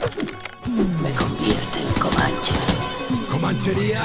Me convierte en Comanche. ¡Comanchería!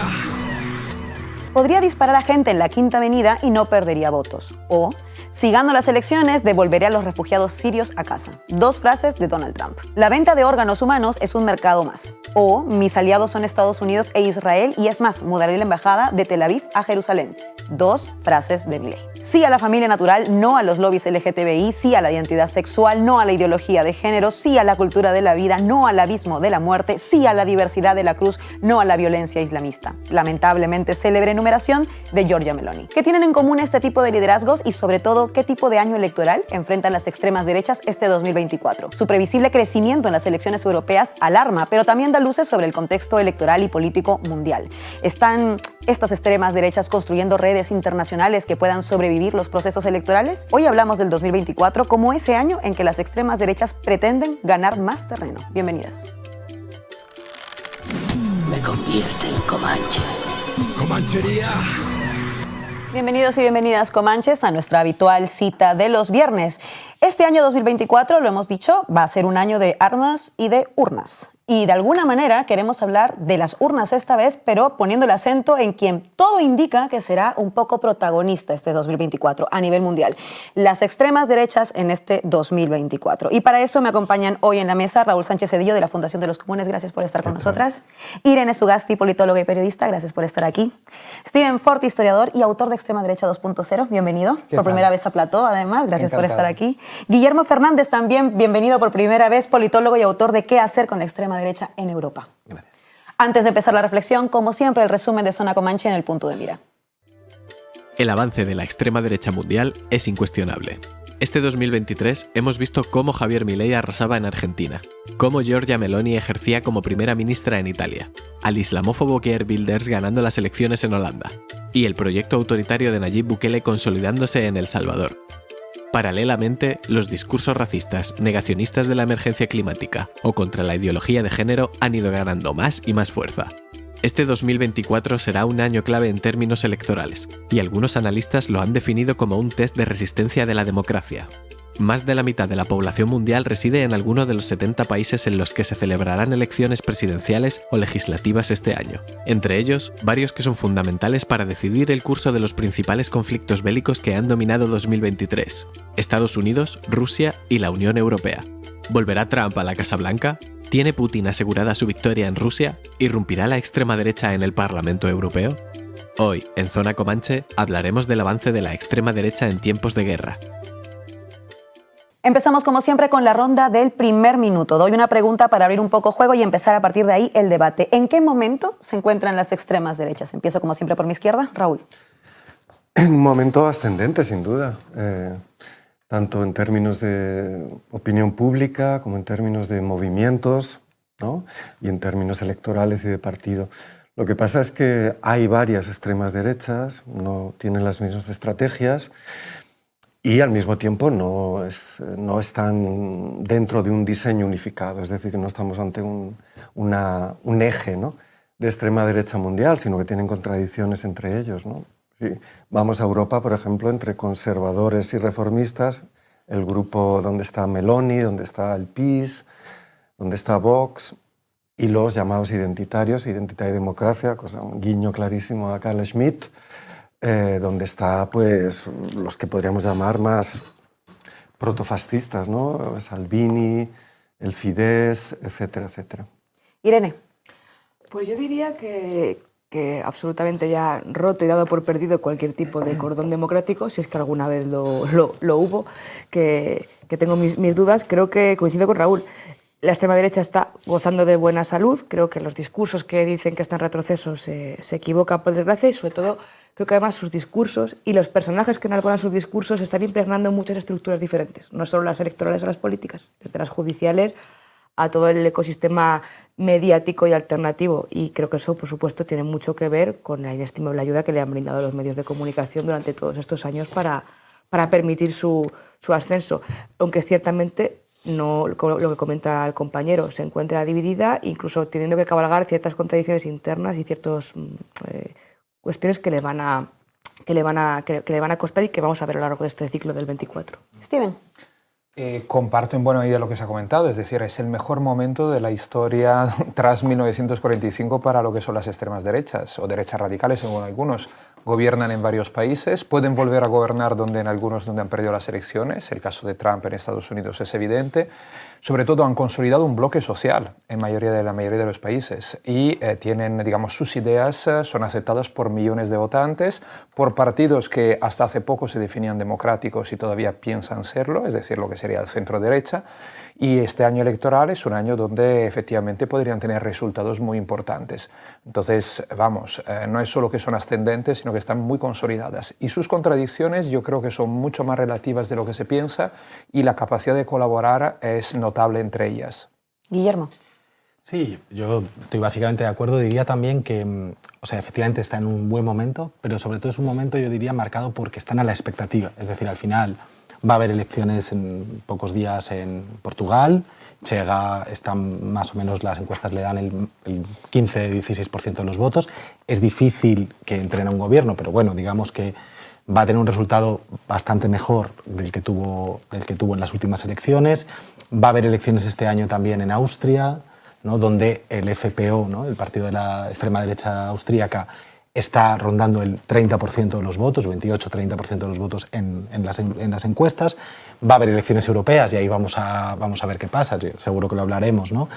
Podría disparar a gente en la Quinta Avenida y no perdería votos. O, si gano las elecciones, devolveré a los refugiados sirios a casa. Dos frases de Donald Trump. La venta de órganos humanos es un mercado más. O, mis aliados son Estados Unidos e Israel y es más, mudaré la embajada de Tel Aviv a Jerusalén. Dos frases de Milei. Sí a la familia natural, no a los lobbies LGTBI, sí a la identidad sexual, no a la ideología de género, sí a la cultura de la vida, no al abismo de la muerte, sí a la diversidad de la cruz, no a la violencia islamista. Lamentablemente célebre enumeración de Giorgia Meloni. ¿Qué tienen en común este tipo de liderazgos y sobre todo qué tipo de año electoral enfrentan las extremas derechas este 2024? Su previsible crecimiento en las elecciones europeas alarma, pero también da luces sobre el contexto electoral y político mundial. ¿Están estas extremas derechas construyendo redes internacionales que puedan sobrevivir los procesos electorales? Hoy hablamos del 2024 como ese año en que las extremas derechas pretenden ganar más terreno. Bienvenidas. Me convierte en Comanche. ¡Comanchería! Bienvenidos y bienvenidas, Comanches, a nuestra habitual cita de los viernes. Este año 2024, lo hemos dicho, va a ser un año de armas y de urnas. Y de alguna manera queremos hablar de las urnas esta vez, pero poniendo el acento en quien todo indica que será un poco protagonista este 2024 a nivel mundial. Las extremas derechas en este 2024. Y para eso me acompañan hoy en la mesa Raúl Sánchez Cedillo de la Fundación de los Comunes. Gracias por estar con nosotras. Irene Sugasti, politóloga y periodista. Gracias por estar aquí. Steven Fort, historiador y autor de Extrema Derecha 2.0. Bienvenido. Por primera vez a Plató, además. Gracias por estar aquí. Guillermo Fernández también. Bienvenido por primera vez, politólogo y autor de ¿Qué hacer con la extrema derecha en Europa? Gracias. Antes de empezar la reflexión, como siempre, el resumen de Zona Comanche en el punto de mira. El avance de la extrema derecha mundial es incuestionable. Este 2023 hemos visto cómo Javier Milei arrasaba en Argentina, cómo Giorgia Meloni ejercía como primera ministra en Italia, al islamófobo Geert Wilders ganando las elecciones en Holanda, y el proyecto autoritario de Nayib Bukele consolidándose en El Salvador. Paralelamente, los discursos racistas, negacionistas de la emergencia climática o contra la ideología de género han ido ganando más y más fuerza. Este 2024 será un año clave en términos electorales, y algunos analistas lo han definido como un test de resistencia de la democracia. Más de la mitad de la población mundial reside en alguno de los 70 países en los que se celebrarán elecciones presidenciales o legislativas este año. Entre ellos, varios que son fundamentales para decidir el curso de los principales conflictos bélicos que han dominado 2023: Estados Unidos, Rusia y la Unión Europea. ¿Volverá Trump a la Casa Blanca? ¿Tiene Putin asegurada su victoria en Rusia? ¿Irrumpirá la extrema derecha en el Parlamento Europeo? Hoy, en Zona Comanche, hablaremos del avance de la extrema derecha en tiempos de guerra. Empezamos como siempre con la ronda del primer minuto. Doy una pregunta para abrir un poco juego y empezar a partir de ahí el debate. ¿En qué momento se encuentran las extremas derechas? Empiezo como siempre por mi izquierda. Raúl. En un momento ascendente, sin duda. Tanto en términos de opinión pública como en términos de movimientos, ¿no? Y en términos electorales y de partido. Lo que pasa es que hay varias extremas derechas, no tienen las mismas estrategias, y al mismo tiempo no están dentro de un diseño unificado, es decir, que no estamos ante un eje, ¿no?, de extrema derecha mundial, sino que tienen contradicciones entre ellos, ¿no? Si vamos a Europa, por ejemplo, entre conservadores y reformistas, el grupo donde está Meloni, donde está el PiS, donde está Vox, y los llamados identitarios, Identidad y Democracia, cosa, un guiño clarísimo a Carl Schmitt, donde está pues los que podríamos llamar más protofascistas, ¿no? Salvini, el Fidesz, etcétera, etcétera. Irene. Pues yo diría que absolutamente ya roto y dado por perdido cualquier tipo de cordón democrático, si es que alguna vez lo hubo, que tengo mis dudas. Creo que coincido con Raúl. La extrema derecha está gozando de buena salud. Creo que los discursos que dicen que está en retroceso se equivocan, por desgracia, y sobre todo creo que además sus discursos y los personajes que enalbonan sus discursos están impregnando muchas estructuras diferentes, no solo las electorales o las políticas, desde las judiciales a todo el ecosistema mediático y alternativo. Y creo que eso, por supuesto, tiene mucho que ver con la inestimable ayuda que le han brindado los medios de comunicación durante todos estos años para permitir su ascenso. Aunque ciertamente, no, lo que comenta el compañero, se encuentra dividida, incluso teniendo que cabalgar ciertas contradicciones internas y ciertas cuestiones que le van a costar y que vamos a ver a lo largo de este ciclo del 24. Steven. Comparto en buena medida lo que se ha comentado, es decir, es el mejor momento de la historia tras 1945 para lo que son las extremas derechas o derechas radicales, según algunos. Gobiernan en varios países, pueden volver a gobernar en algunos donde han perdido las elecciones, el caso de Trump en Estados Unidos es evidente. Sobre todo han consolidado un bloque social en la mayoría de los países y tienen, digamos, sus ideas son aceptadas por millones de votantes, por partidos que hasta hace poco se definían democráticos y todavía piensan serlo, es decir, lo que sería el centro-derecha. Y este año electoral es un año donde efectivamente podrían tener resultados muy importantes. Entonces, vamos, no es solo que son ascendentes, sino que están muy consolidadas. Y sus contradicciones yo creo que son mucho más relativas de lo que se piensa y la capacidad de colaborar es notable entre ellas. Guillermo. Sí, yo estoy básicamente de acuerdo. Diría también que, o sea, efectivamente está en un buen momento, pero sobre todo es un momento, yo diría, marcado porque están a la expectativa. Es decir, al final va a haber elecciones en pocos días en Portugal. Chega, están más o menos, las encuestas le dan el 15-16% de los votos. Es difícil que entre en un gobierno, pero bueno, digamos que va a tener un resultado bastante mejor del que tuvo en las últimas elecciones. Va a haber elecciones este año también en Austria, ¿no?, donde el FPO, ¿no?, el partido de la extrema derecha austríaca, está rondando el 30% de los votos, 28-30% de los votos en las encuestas. Va a haber elecciones europeas y ahí vamos a ver qué pasa, seguro que lo hablaremos, ¿no?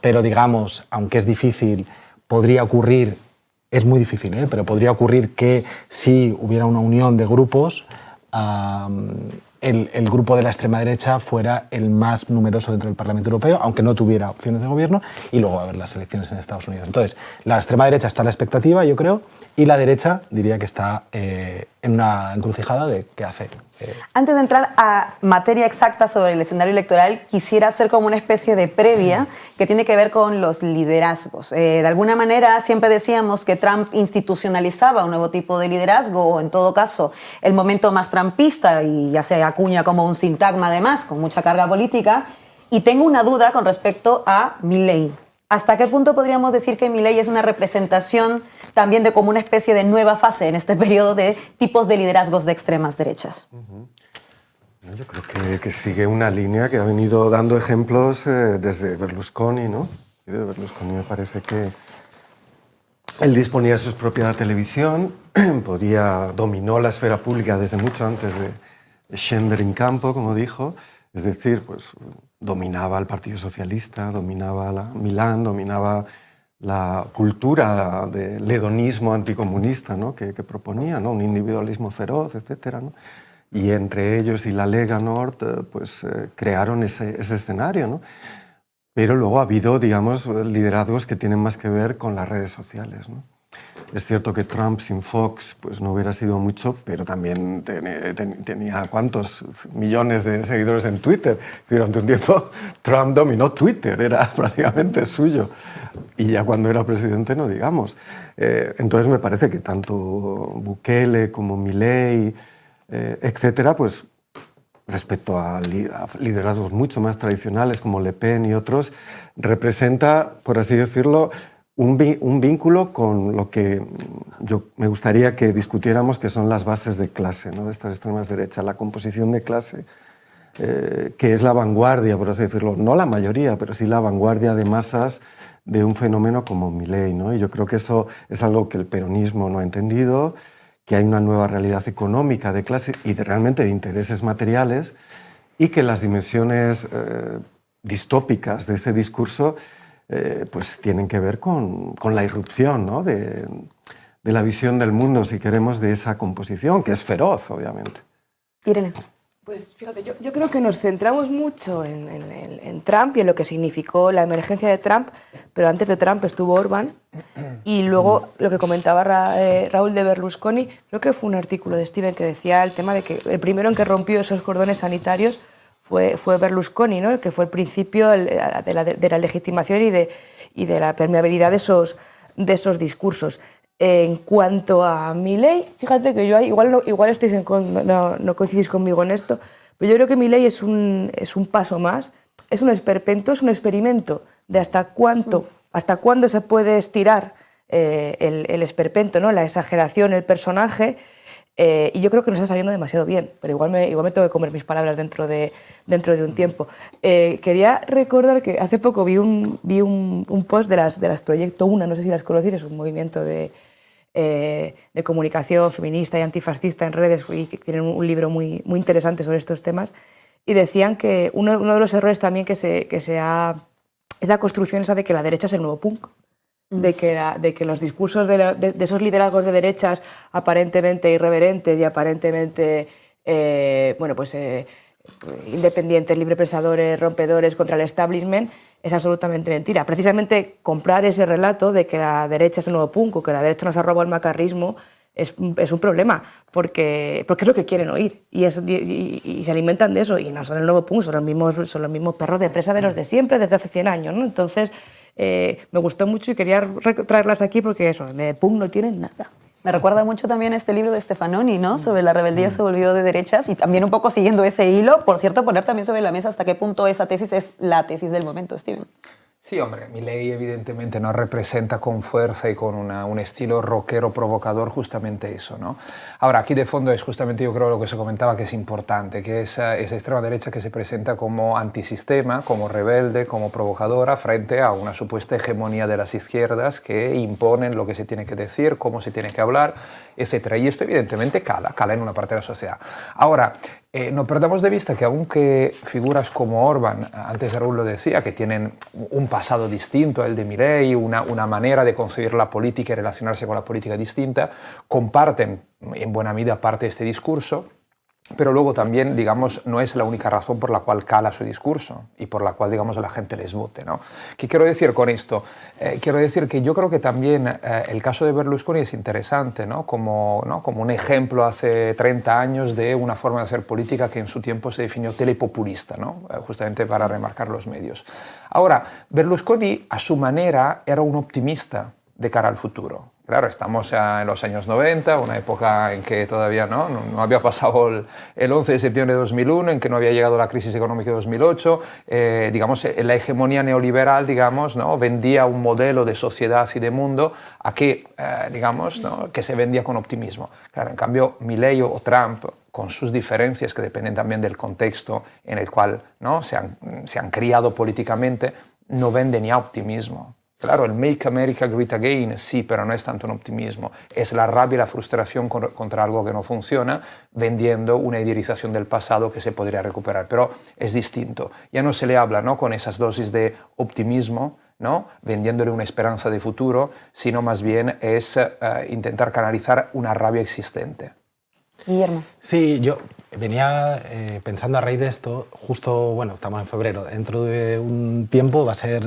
Pero digamos, aunque es difícil, podría ocurrir, es muy difícil, pero podría ocurrir que si hubiera una unión de grupos, el grupo de la extrema derecha fuera el más numeroso dentro del Parlamento Europeo, aunque no tuviera opciones de gobierno, y luego va a haber las elecciones en Estados Unidos. Entonces, la extrema derecha está a la expectativa, yo creo, y la derecha diría que está en una encrucijada de qué hacer. Antes de entrar a materia exacta sobre el escenario electoral, quisiera hacer como una especie de previa que tiene que ver con los liderazgos. De alguna manera siempre decíamos que Trump institucionalizaba un nuevo tipo de liderazgo, o en todo caso el momento más trumpista, y ya se acuña como un sintagma además, con mucha carga política. Y tengo una duda con respecto a Milei. ¿Hasta qué punto podríamos decir que Milei es una representación también de como una especie de nueva fase en este periodo de tipos de liderazgos de extremas derechas? Yo creo que sigue una línea que ha venido dando ejemplos desde Berlusconi, ¿no? De Berlusconi me parece que él disponía de su propia televisión, dominó la esfera pública desde mucho antes de scendere in campo, como dijo, es decir, pues dominaba el Partido Socialista, dominaba Milán, dominaba la cultura del hedonismo anticomunista, ¿no?, que proponía, ¿no?, un individualismo feroz, etcétera, ¿no? Y entre ellos y la Lega Nord crearon ese escenario, ¿no? Pero luego ha habido, digamos, liderazgos que tienen más que ver con las redes sociales, ¿no? Es cierto que Trump sin Fox pues no hubiera sido mucho, pero también tenía cuántos millones de seguidores en Twitter. Durante un tiempo Trump dominó Twitter, era prácticamente suyo. Y ya cuando era presidente no digamos. Entonces me parece que tanto Bukele como Milei, etcétera, pues respecto a liderazgos mucho más tradicionales como Le Pen y otros, representa, por así decirlo, un vínculo con lo que yo me gustaría que discutiéramos, que son las bases de clase, ¿no?, de estas extremas derechas, la composición de clase, que es la vanguardia, por así decirlo, no la mayoría, pero sí la vanguardia de masas de un fenómeno como Milei, ¿no? Y yo creo que eso es algo que el peronismo no ha entendido, que hay una nueva realidad económica de clase y realmente de intereses materiales, y que las dimensiones distópicas de ese discurso pues tienen que ver con la irrupción, ¿no?, de la visión del mundo, si queremos, de esa composición, que es feroz, obviamente. Irene. Pues fíjate, yo creo que nos centramos mucho en Trump y en lo que significó la emergencia de Trump, pero antes de Trump estuvo Orbán, y luego lo que comentaba Raúl de Berlusconi, creo que fue un artículo de Steven que decía el tema de que el primero en que rompió esos cordones sanitarios fue Berlusconi, ¿no?, que fue el principio de la legitimación y de la permeabilidad de esos discursos. En cuanto a Milei, fíjate que yo igual estáis no coincidís conmigo en esto, pero yo creo que Milei es un paso más, es un esperpento, es un experimento de hasta cuándo se puede estirar el esperpento, ¿no?, la exageración, el personaje. y yo creo que nos está saliendo demasiado bien, pero igual me tengo que comer mis palabras dentro de un tiempo. Quería recordar que hace poco vi un post de las Proyecto Una, no sé si las conocéis, es un movimiento de comunicación feminista y antifascista en redes, y que tienen un libro muy interesante sobre estos temas, y decían que uno de los errores también que se ha... es la construcción esa de que la derecha es el nuevo punk. De que los discursos de esos liderazgos de derechas aparentemente irreverentes y aparentemente independientes, librepensadores, rompedores contra el establishment es absolutamente mentira. Precisamente comprar ese relato de que la derecha es el nuevo punk o que la derecha nos ha robado el macarrismo es un problema, porque es lo que quieren oír y se alimentan de eso, y no son el nuevo punk, son los mismos perros de presa de los de siempre desde hace 100 años, ¿no? Entonces me gustó mucho y quería traerlas aquí porque eso, de punk no tienen nada. Me recuerda mucho también este libro de Stefanoni, ¿no? Sobre la rebeldía se volvió de derechas, y también un poco siguiendo ese hilo, por cierto, poner también sobre la mesa hasta qué punto esa tesis es la tesis del momento, Steven. Sí, hombre, Milei evidentemente no representa con fuerza y con un estilo rockero provocador justamente eso, ¿no? Ahora, aquí de fondo es justamente, yo creo, lo que se comentaba que es importante, que es esa extrema derecha que se presenta como antisistema, como rebelde, como provocadora frente a una supuesta hegemonía de las izquierdas que imponen lo que se tiene que decir, cómo se tiene que hablar, etc. Y esto evidentemente cala en una parte de la sociedad. Ahora, no perdamos de vista que aunque figuras como Orbán, antes Raúl lo decía, que tienen un pasado distinto al de Milei, una manera de concebir la política y relacionarse con la política distinta, comparten en buena medida parte de este discurso, pero luego también, digamos, no es la única razón por la cual cala su discurso y por la cual, digamos, la gente les vote, ¿no? ¿Qué quiero decir con esto? Quiero decir que yo creo que también el caso de Berlusconi es interesante, ¿no? Como un ejemplo hace 30 años de una forma de hacer política que en su tiempo se definió telepopulista, ¿no? Justamente para remarcar los medios. Ahora, Berlusconi, a su manera, era un optimista de cara al futuro. Claro, estamos en los años 90, una época en que todavía no había pasado el 11 de septiembre de 2001, en que no había llegado la crisis económica de 2008. Digamos, la hegemonía neoliberal, digamos, ¿no? vendía un modelo de sociedad y de mundo a que, digamos, ¿no? que se vendía con optimismo. Claro, en cambio, Milei o Trump, con sus diferencias que dependen también del contexto en el cual, ¿no? se han criado políticamente, no venden ya optimismo. Claro, el Make America Great Again sí, pero no es tanto un optimismo. Es la rabia y la frustración contra algo que no funciona, vendiendo una idealización del pasado que se podría recuperar. Pero es distinto. Ya no se le habla, ¿no? con esas dosis de optimismo, ¿no? vendiéndole una esperanza de futuro, sino más bien es intentar canalizar una rabia existente. Guillermo. Sí, yo venía pensando a raíz de esto, justo, bueno, estamos en febrero, dentro de un tiempo se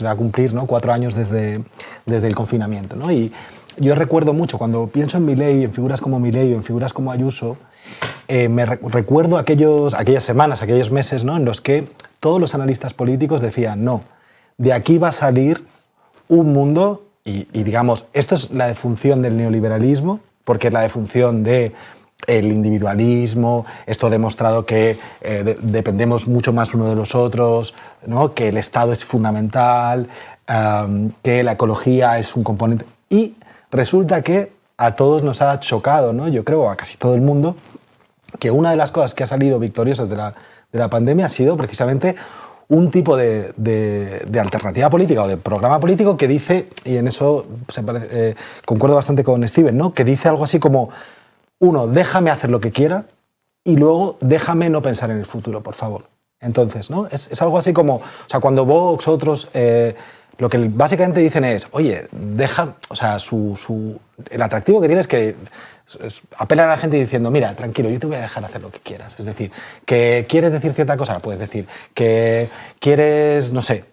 va a cumplir, ¿no? 4 años desde el confinamiento, ¿no? Y yo recuerdo mucho, cuando pienso en Milei, en figuras como Milei o en figuras como Ayuso, recuerdo aquellas semanas, aquellos meses, ¿no? en los que todos los analistas políticos decían, no, de aquí va a salir un mundo, y digamos, esto es la defunción del neoliberalismo, porque es la defunción del individualismo, esto ha demostrado que dependemos mucho más uno de los otros, ¿no? que el Estado es fundamental, que la ecología es un componente. Y resulta que a todos nos ha chocado, ¿no? yo creo, a casi todo el mundo, que una de las cosas que ha salido victoriosas de la pandemia ha sido precisamente un tipo de alternativa política o de programa político que dice, y en eso concuerdo bastante con Steven, ¿no? que dice algo así como: uno, déjame hacer lo que quiera, y luego déjame no pensar en el futuro, por favor. Entonces, ¿no? Es algo así como, o sea, cuando Vox, otros, lo que básicamente dicen es, oye, el atractivo que tiene es que apelan a la gente diciendo, mira, tranquilo, yo te voy a dejar hacer lo que quieras. Es decir, que quieres decir cierta cosa, puedes decir. Que quieres, no sé,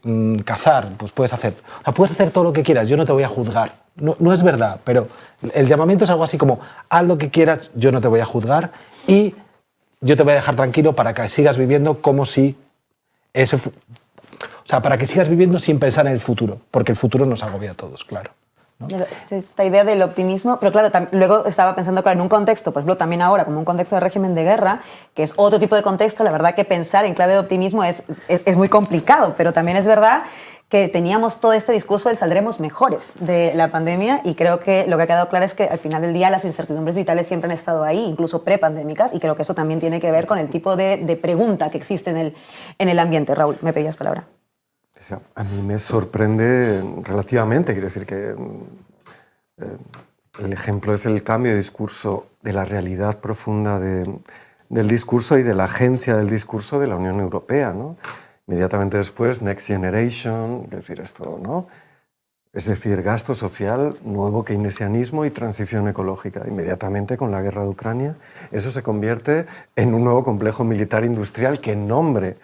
cazar, pues puedes hacer. O sea, puedes hacer todo lo que quieras, yo no te voy a juzgar. No es verdad, pero el llamamiento es algo así como, haz lo que quieras, yo no te voy a juzgar y yo te voy a dejar tranquilo para que sigas viviendo como si para que sigas viviendo sin pensar en el futuro, porque el futuro nos agobia a todos, claro, ¿no? Esta idea del optimismo, pero claro, luego estaba pensando, claro, en un contexto, por ejemplo, también ahora, como un contexto de régimen de guerra, que es otro tipo de contexto, la verdad que pensar en clave de optimismo es muy complicado, pero también es verdad que teníamos todo este discurso del saldremos mejores de la pandemia, y creo que lo que ha quedado claro es que al final del día las incertidumbres vitales siempre han estado ahí, incluso prepandémicas, y creo que eso también tiene que ver con el tipo de pregunta que existe en el ambiente. Raúl, me pedías palabra. A mí me sorprende relativamente, quiero decir que el ejemplo es el cambio de discurso, de la realidad profunda del discurso y de la agencia del discurso de la Unión Europea, ¿no? Inmediatamente después, Next Generation, es decir, esto, ¿no? Es decir, gasto social, nuevo keynesianismo y transición ecológica. Inmediatamente, con la guerra de Ucrania, eso se convierte en un nuevo complejo militar industrial que, en nombre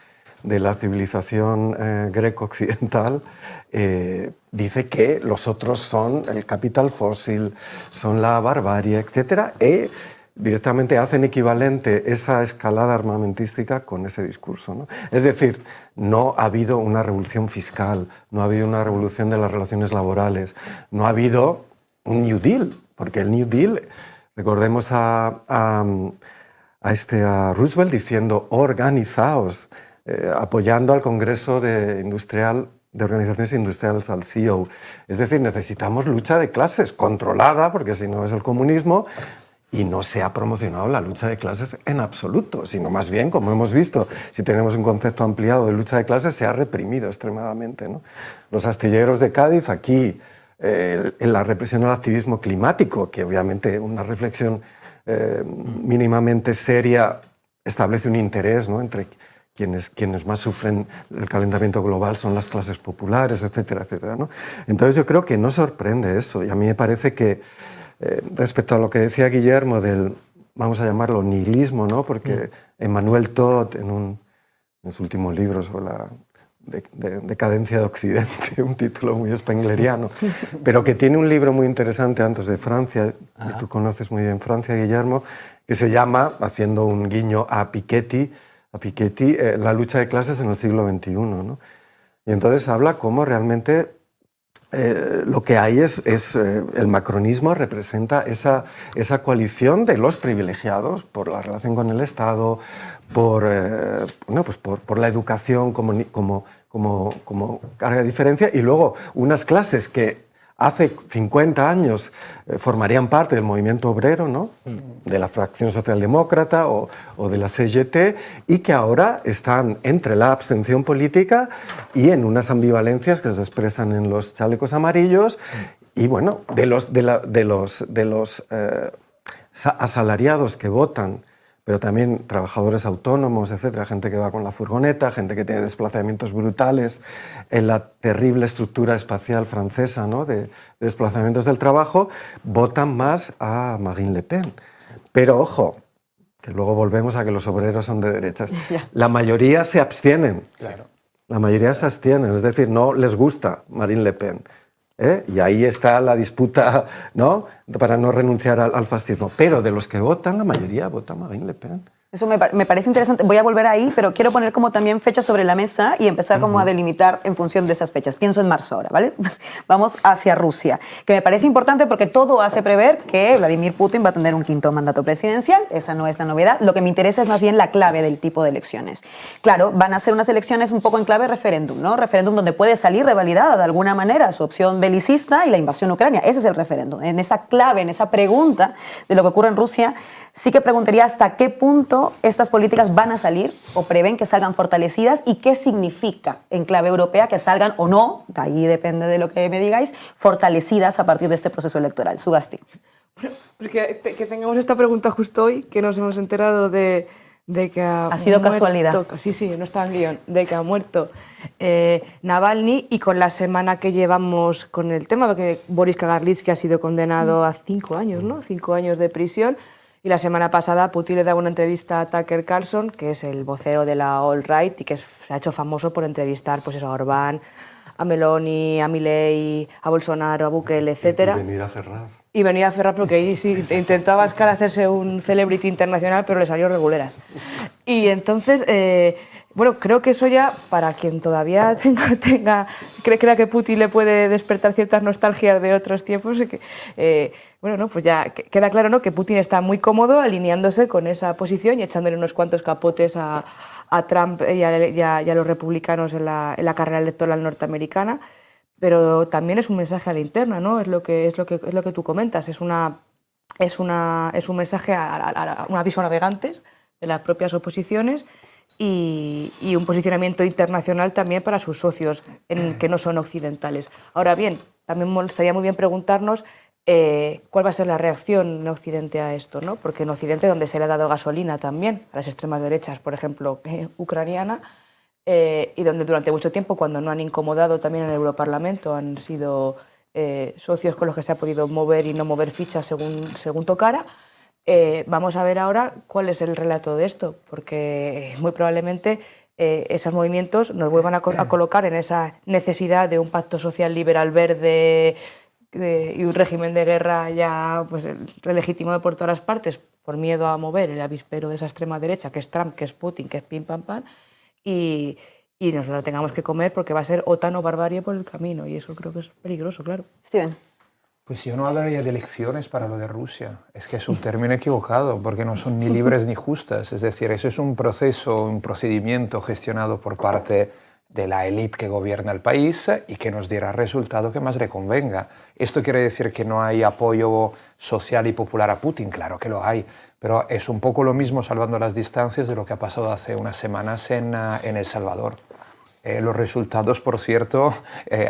de la civilización greco-occidental, dice que los otros son el capital fósil, son la barbarie, etc. Y directamente hacen equivalente esa escalada armamentística con ese discurso, ¿no? Es decir, no ha habido una revolución fiscal, no ha habido una revolución de las relaciones laborales, no ha habido un New Deal, porque el New Deal, recordemos a Roosevelt diciendo organizaos, apoyando al Congreso de Organizaciones Industriales, al CEO. Es decir, necesitamos lucha de clases controlada, porque si no es el comunismo, y no se ha promocionado la lucha de clases en absoluto, sino más bien, como hemos visto, si tenemos un concepto ampliado de lucha de clases, se ha reprimido extremadamente, ¿no? Los astilleros de Cádiz, aquí, en la represión al activismo climático, que obviamente una reflexión mínimamente seria establece un interés, ¿no?, entre quienes más sufren el calentamiento global son las clases populares, etcétera, etcétera, ¿no? Entonces yo creo que no sorprende eso, y a mí me parece que respecto a lo que decía Guillermo del, vamos a llamarlo, nihilismo, ¿no? Porque Emmanuel Todd, en su último libro sobre la decadencia de Occidente, un título muy spengleriano, pero que tiene un libro muy interesante antes de Francia, y tú conoces muy bien Francia, Guillermo, que se llama, haciendo un guiño a Piketty, la lucha de clases en el siglo XXI, ¿no? Y entonces habla cómo realmente lo que hay es el macronismo representa esa coalición de los privilegiados por la relación con el Estado, por la educación como carga de diferencia, y luego unas clases que hace 50 años formarían parte del movimiento obrero, ¿no?, de la fracción socialdemócrata o de la CGT, y que ahora están entre la abstención política y en unas ambivalencias que se expresan en los chalecos amarillos, y bueno, de los asalariados que votan, pero también trabajadores autónomos, etcétera, gente que va con la furgoneta, gente que tiene desplazamientos brutales en la terrible estructura espacial francesa, ¿no?, de desplazamientos del trabajo, votan más a Marine Le Pen. Pero ojo, que luego volvemos a que los obreros son de derechas. La mayoría se abstienen. Claro. La mayoría se abstienen, es decir, no les gusta Marine Le Pen. Y ahí está la disputa, ¿no?, para no renunciar al fascismo. Pero de los que votan, la mayoría vota Marine Le Pen. Eso me parece interesante. Voy a volver ahí, pero quiero poner como también fechas sobre la mesa y empezar como a delimitar en función de esas fechas. Pienso en marzo ahora, ¿vale? Vamos hacia Rusia, que me parece importante porque todo hace prever que Vladimir Putin va a tener un quinto mandato presidencial. Esa no es la novedad. Lo que me interesa es más bien la clave del tipo de elecciones. Claro, van a ser unas elecciones un poco en clave referéndum, ¿no? Referéndum donde puede salir revalidada de alguna manera su opción belicista y la invasión ucrania. Ese es el referéndum. En esa clave, en esa pregunta de lo que ocurre en Rusia, sí que preguntaría hasta qué punto estas políticas van a salir o prevén que salgan fortalecidas y qué significa en clave europea que salgan o no, de ahí depende de lo que me digáis, fortalecidas a partir de este proceso electoral. Sugasti. Bueno, porque que tengamos esta pregunta justo hoy, que nos hemos enterado de que ha sido muerto, casualidad. Sí, no está en guión, de que ha muerto Navalny, y con la semana que llevamos con el tema, porque Boris Kagarlitsky ha sido condenado a 5 años, ¿no? 5 años de prisión. Y la semana pasada Putin le daba una entrevista a Tucker Carlson, que es el vocero de la alt-right y que se ha hecho famoso por entrevistar, pues eso, a Orbán, a Meloni, a Milei, a Bolsonaro, a Bukele, etc. Y venir a Ferraz porque ahí sí intentó Abascal hacerse un celebrity internacional, pero le salió reguleras. Y entonces, bueno, creo que eso ya, para quien todavía crea que Putin le puede despertar ciertas nostalgias de otros tiempos, bueno, no, pues ya queda claro, ¿no?, que Putin está muy cómodo alineándose con esa posición y echándole unos cuantos capotes a a Trump y a los republicanos en la carrera electoral norteamericana, pero también es un mensaje a la interna, ¿no? Es lo que tú comentas, es un mensaje a un aviso a navegantes de las propias oposiciones y un posicionamiento internacional también para sus socios que no son occidentales. Ahora bien, también estaría muy bien preguntarnos cuál va a ser la reacción en Occidente a esto, ¿no? Porque en Occidente, donde se le ha dado gasolina también a las extremas derechas, por ejemplo, ucraniana, y donde durante mucho tiempo, cuando no han incomodado también en el Europarlamento, han sido socios con los que se ha podido mover y no mover fichas según tocara. Vamos a ver ahora cuál es el relato de esto, porque muy probablemente esos movimientos nos vuelvan a colocar en esa necesidad de un pacto social liberal verde y un régimen de guerra ya pues, relegitimado por todas las partes por miedo a mover el avispero de esa extrema derecha, que es Trump, que es Putin, que es pim pam pam, y nos lo tengamos que comer porque va a ser OTAN o barbarie por el camino, y eso creo que es peligroso, claro. Steven. Pues yo no hablaría de elecciones para lo de Rusia. Es que es un término equivocado, porque no son ni libres ni justas. Es decir, eso es un proceso, un procedimiento gestionado por parte de la élite que gobierna el país y que nos dirá el resultado que más le convenga. ¿Esto quiere decir que no hay apoyo social y popular a Putin? Claro que lo hay, pero es un poco lo mismo, salvando las distancias, de lo que ha pasado hace unas semanas en El Salvador. Los resultados, por cierto,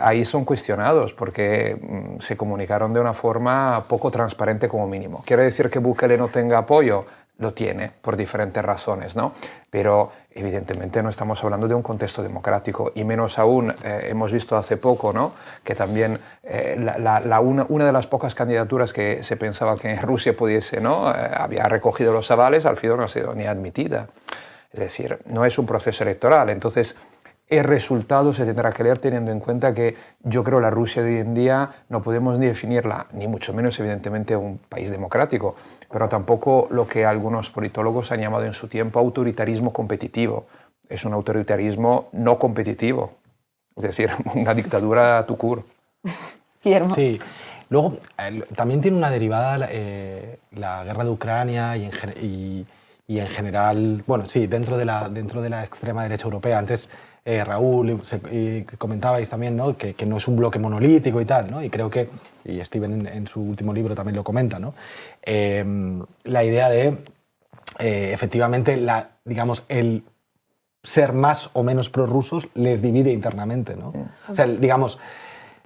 ahí son cuestionados porque se comunicaron de una forma poco transparente como mínimo. ¿Quiere decir que Bukele no tenga apoyo? Lo tiene, por diferentes razones, ¿no? Pero evidentemente no estamos hablando de un contexto democrático, y menos aún hemos visto hace poco, ¿no?, que también una de las pocas candidaturas que se pensaba que Rusia pudiese, ¿no?, había recogido los avales, al final no ha sido ni admitida. Es decir, no es un proceso electoral. Entonces, el resultado se tendrá que leer teniendo en cuenta que yo creo la Rusia de hoy en día no podemos ni definirla, ni mucho menos evidentemente un país democrático, pero tampoco lo que algunos politólogos han llamado en su tiempo autoritarismo competitivo. Es un autoritarismo no competitivo, es decir, una dictadura tout court. Guillermo. Sí. Luego, también tiene una derivada la guerra de Ucrania y en general, bueno, sí, dentro de la extrema derecha europea. Antes Raúl, comentabais también, ¿no?, que no es un bloque monolítico y tal, ¿no? Y creo que, y Steven en su último libro también lo comenta, ¿no?, la idea de, efectivamente, digamos, el ser más o menos prorrusos les divide internamente, ¿no? O sea, digamos,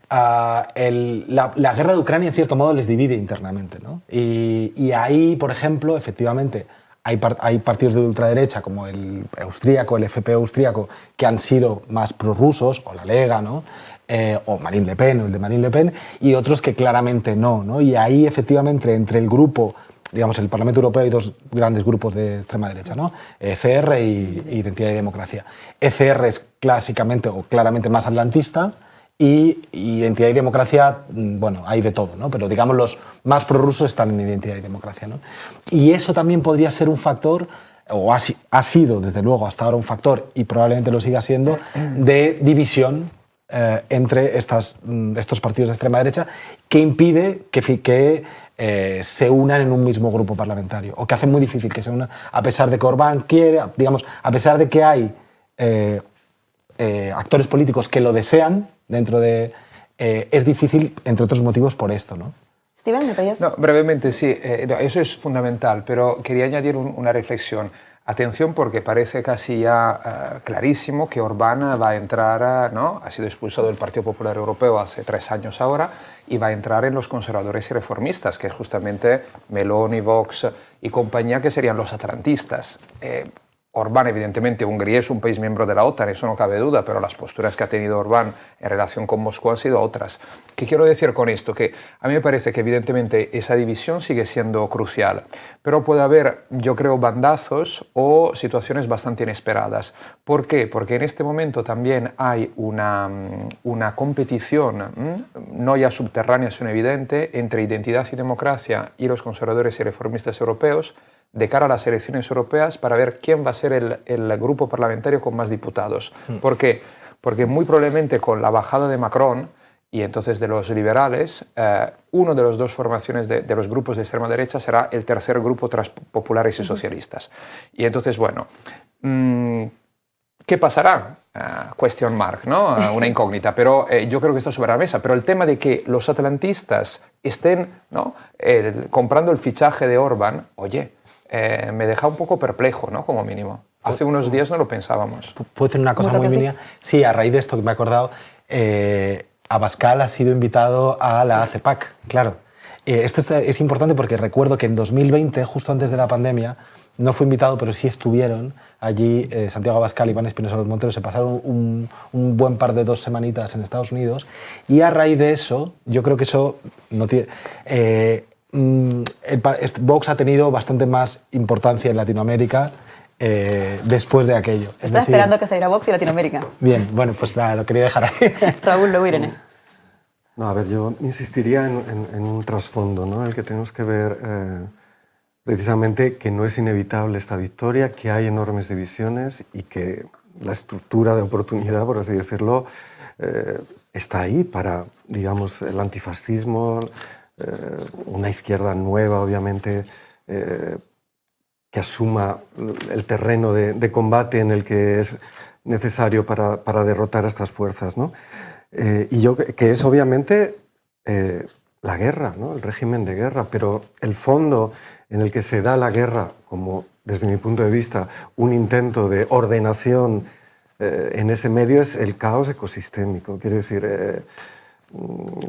la guerra de Ucrania, en cierto modo, les divide internamente, ¿no? Y ahí, por ejemplo, efectivamente, hay partidos de ultraderecha como el austríaco, el FPÖ austríaco, que han sido más prorrusos, o la Lega, ¿no?, o Marine Le Pen, o el de Marine Le Pen, y otros que claramente no, ¿no? Y ahí, efectivamente, entre el grupo, digamos, en el Parlamento Europeo hay dos grandes grupos de extrema derecha, ¿no?, ECR y Identidad y Democracia. ECR es clásicamente o claramente más atlantista, y Identidad y Democracia, bueno, hay de todo, ¿no? Pero digamos los más prorrusos están en Identidad y Democracia, ¿no? Y eso también podría ser un factor, o ha sido desde luego hasta ahora un factor, y probablemente lo siga siendo, de división entre estos partidos de extrema derecha, que impide que se unan en un mismo grupo parlamentario, o que hace muy difícil que se unan, a pesar de que Orbán quiere, digamos, a pesar de que hay actores políticos que lo desean dentro de... es difícil, entre otros motivos, por esto, ¿no? Steven, ¿me pedías? No, brevemente, sí. Eso es fundamental, pero quería añadir una reflexión. Atención, porque parece casi ya clarísimo que Orbán va a entrar, ¿no?, ha sido expulsado del Partido Popular Europeo hace 3 años ahora, y va a entrar en los conservadores y reformistas, que es justamente Meloni, Vox y compañía, que serían los atlantistas. Orbán, evidentemente, Hungría es un país miembro de la OTAN, eso no cabe duda, pero las posturas que ha tenido Orbán en relación con Moscú han sido otras. ¿Qué quiero decir con esto? Que a mí me parece que, evidentemente, esa división sigue siendo crucial, pero puede haber, yo creo, bandazos o situaciones bastante inesperadas. ¿Por qué? Porque en este momento también hay una competición, no ya subterránea, sino evidente, entre Identidad y Democracia y los conservadores y reformistas europeos, de cara a las elecciones europeas, para ver quién va a ser el grupo parlamentario con más diputados. ¿Por qué? Porque muy probablemente con la bajada de Macron y entonces de los liberales, uno de las dos formaciones de los grupos de extrema derecha será el tercer grupo tras populares y socialistas. Y entonces, bueno, ¿Qué pasará? Question mark, ¿no? Una incógnita, pero yo creo que está sobre la mesa. Pero el tema de que los atlantistas estén, ¿no?, comprando el fichaje de Orbán, oye, me deja un poco perplejo, ¿no?, como mínimo. Hace unos días no lo pensábamos. ¿Puedo decir una cosa muy mínima? Sí, a raíz de esto que me he acordado, Abascal ha sido invitado a la CEPAC, claro. Esto es importante porque recuerdo que en 2020, justo antes de la pandemia, no fue invitado, pero sí estuvieron allí Santiago Abascal y Iván Espinosa Los Monteros, se pasaron un buen par de 2 semanitas en Estados Unidos y a raíz de eso, yo creo que eso no tiene... Vox ha tenido bastante más importancia en Latinoamérica después de aquello. Estaba esperando que saliera Vox y Latinoamérica. Bien, bueno, pues nada, lo quería dejar ahí. Raúl, luego Irene. No, a ver, yo insistiría en un trasfondo, ¿no? El que tenemos que ver precisamente que no es inevitable esta victoria, que hay enormes divisiones y que la estructura de oportunidad, por así decirlo, está ahí para, digamos, el antifascismo, una izquierda nueva, obviamente, que asuma el terreno de combate en el que es necesario para derrotar a estas fuerzas, ¿no? Y yo que es obviamente la guerra, ¿no? El régimen de guerra, pero el fondo en el que se da la guerra, como desde mi punto de vista un intento de ordenación en ese medio, es el caos ecosistémico. Quiero decir,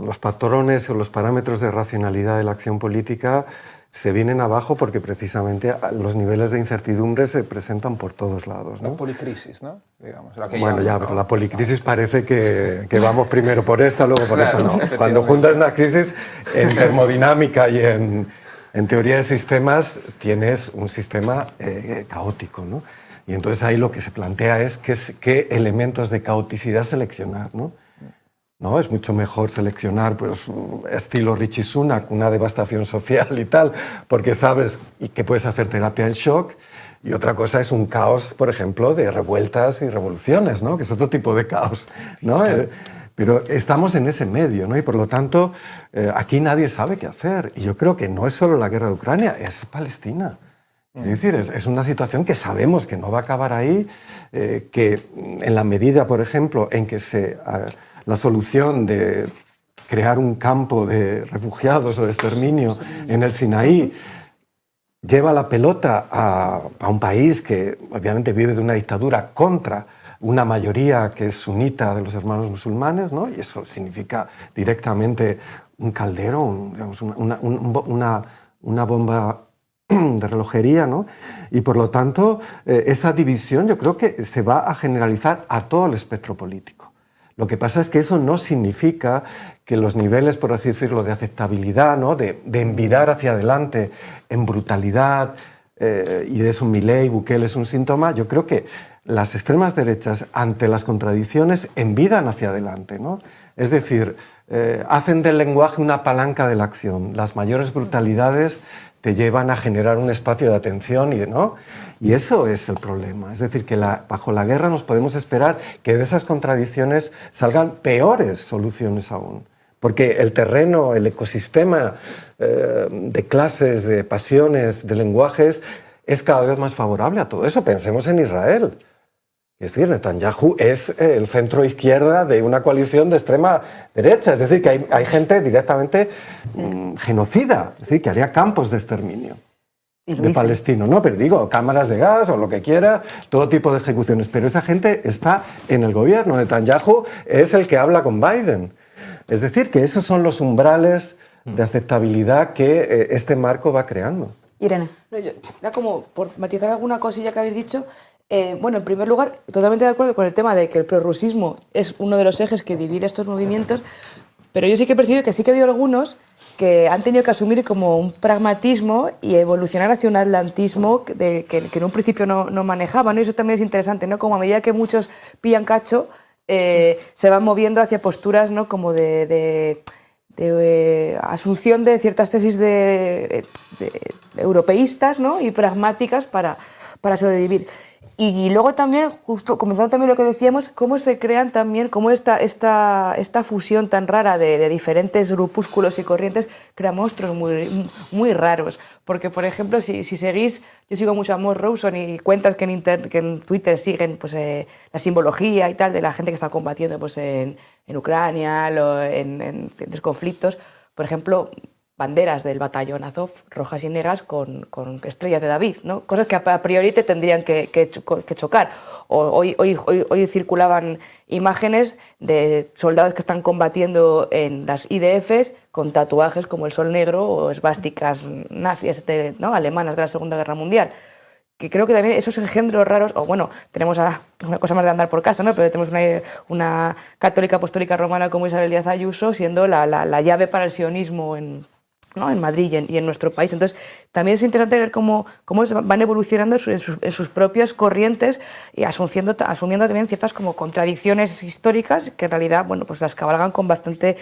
los patrones o los parámetros de racionalidad de la acción política se vienen abajo porque precisamente los niveles de incertidumbre se presentan por todos lados, ¿no? La policrisis, ¿no? Digamos, la que bueno, ya, llaman, pero ¿no? la policrisis parece que vamos primero por esta, luego por esta, no. Cuando juntas una crisis en termodinámica y en teoría de sistemas, tienes un sistema caótico, ¿no? Y entonces ahí lo que se plantea es qué elementos de caoticidad seleccionar, ¿no? ¿No? Es mucho mejor seleccionar, pues, estilo Richie Sunak, una devastación social y tal, porque sabes y que puedes hacer terapia del shock, y otra cosa es un caos, por ejemplo, de revueltas y revoluciones, ¿no? Que es otro tipo de caos, ¿no? Pero estamos en ese medio, ¿no? Y por lo tanto, aquí nadie sabe qué hacer. Y yo creo que no es solo la guerra de Ucrania, es Palestina. Es decir, es una situación que sabemos que no va a acabar ahí, que en la medida, por ejemplo, en que la solución de crear un campo de refugiados o de exterminio en el Sinaí lleva la pelota a un país que obviamente vive de una dictadura contra una mayoría que es sunita de los hermanos musulmanes, ¿no? Y eso significa directamente un caldero, digamos, una bomba de relojería, ¿no? Y por lo tanto, esa división yo creo que se va a generalizar a todo el espectro político. Lo que pasa es que eso no significa que los niveles, por así decirlo, de aceptabilidad, ¿no? de envidar hacia adelante en brutalidad, y de eso Milei, Bukele es un síntoma. Yo creo que las extremas derechas, ante las contradicciones, envidan hacia adelante, ¿no? Es decir, hacen del lenguaje una palanca de la acción. Las mayores brutalidades te llevan a generar un espacio de atención, ¿no? Y eso es el problema. Es decir, que bajo la guerra nos podemos esperar que de esas contradicciones salgan peores soluciones aún. Porque el terreno, el ecosistema de clases, de pasiones, de lenguajes, es cada vez más favorable a todo eso. Pensemos en Israel. Es decir, Netanyahu es el centro izquierda de una coalición de extrema derecha. Es decir, que hay gente directamente genocida, es decir, que haría campos de exterminio de palestinos. No, pero digo, cámaras de gas o lo que quiera, todo tipo de ejecuciones. Pero esa gente está en el gobierno. Netanyahu es el que habla con Biden. Es decir, que esos son los umbrales de aceptabilidad que este marco va creando. Irene. No, ya como por matizar alguna cosilla que habéis dicho, bueno, en primer lugar, totalmente de acuerdo con el tema de que el prorrusismo es uno de los ejes que divide estos movimientos, pero yo sí que he percibido que sí que ha habido algunos que han tenido que asumir como un pragmatismo y evolucionar hacia un atlantismo que en un principio no manejaban, ¿no? Y eso también es interesante, ¿no? Como a medida que muchos pillan cacho, se van moviendo hacia posturas, ¿no? Como de asunción de ciertas tesis de europeístas, ¿no? Y pragmáticas para sobrevivir. Y luego también, justo comentando también lo que decíamos, cómo se crean también, cómo esta fusión tan rara de diferentes grupúsculos y corrientes crea monstruos muy raros. Porque, por ejemplo, si seguís, yo sigo mucho a Mo Rawson y cuentas que en Twitter siguen pues, la simbología y tal de la gente que está combatiendo pues, en Ucrania, en ciertos conflictos. Por ejemplo, banderas del batallón Azov, rojas y negras, con estrellas de David, ¿no? Cosas que a priori te tendrían que chocar. Hoy circulaban imágenes de soldados que están combatiendo en las IDFs con tatuajes como el sol negro o esvásticas nazis, ¿no? alemanas de la Segunda Guerra Mundial. Que creo que también esos engendros raros, o bueno, tenemos una cosa más de andar por casa, ¿no? Pero tenemos una católica apostólica romana como Isabel Díaz Ayuso siendo la llave para el sionismo en Madrid y en nuestro país. Entonces, también es interesante ver cómo van evolucionando en sus propias corrientes y asumiendo también ciertas como contradicciones históricas que en realidad, bueno, pues las cabalgan con bastante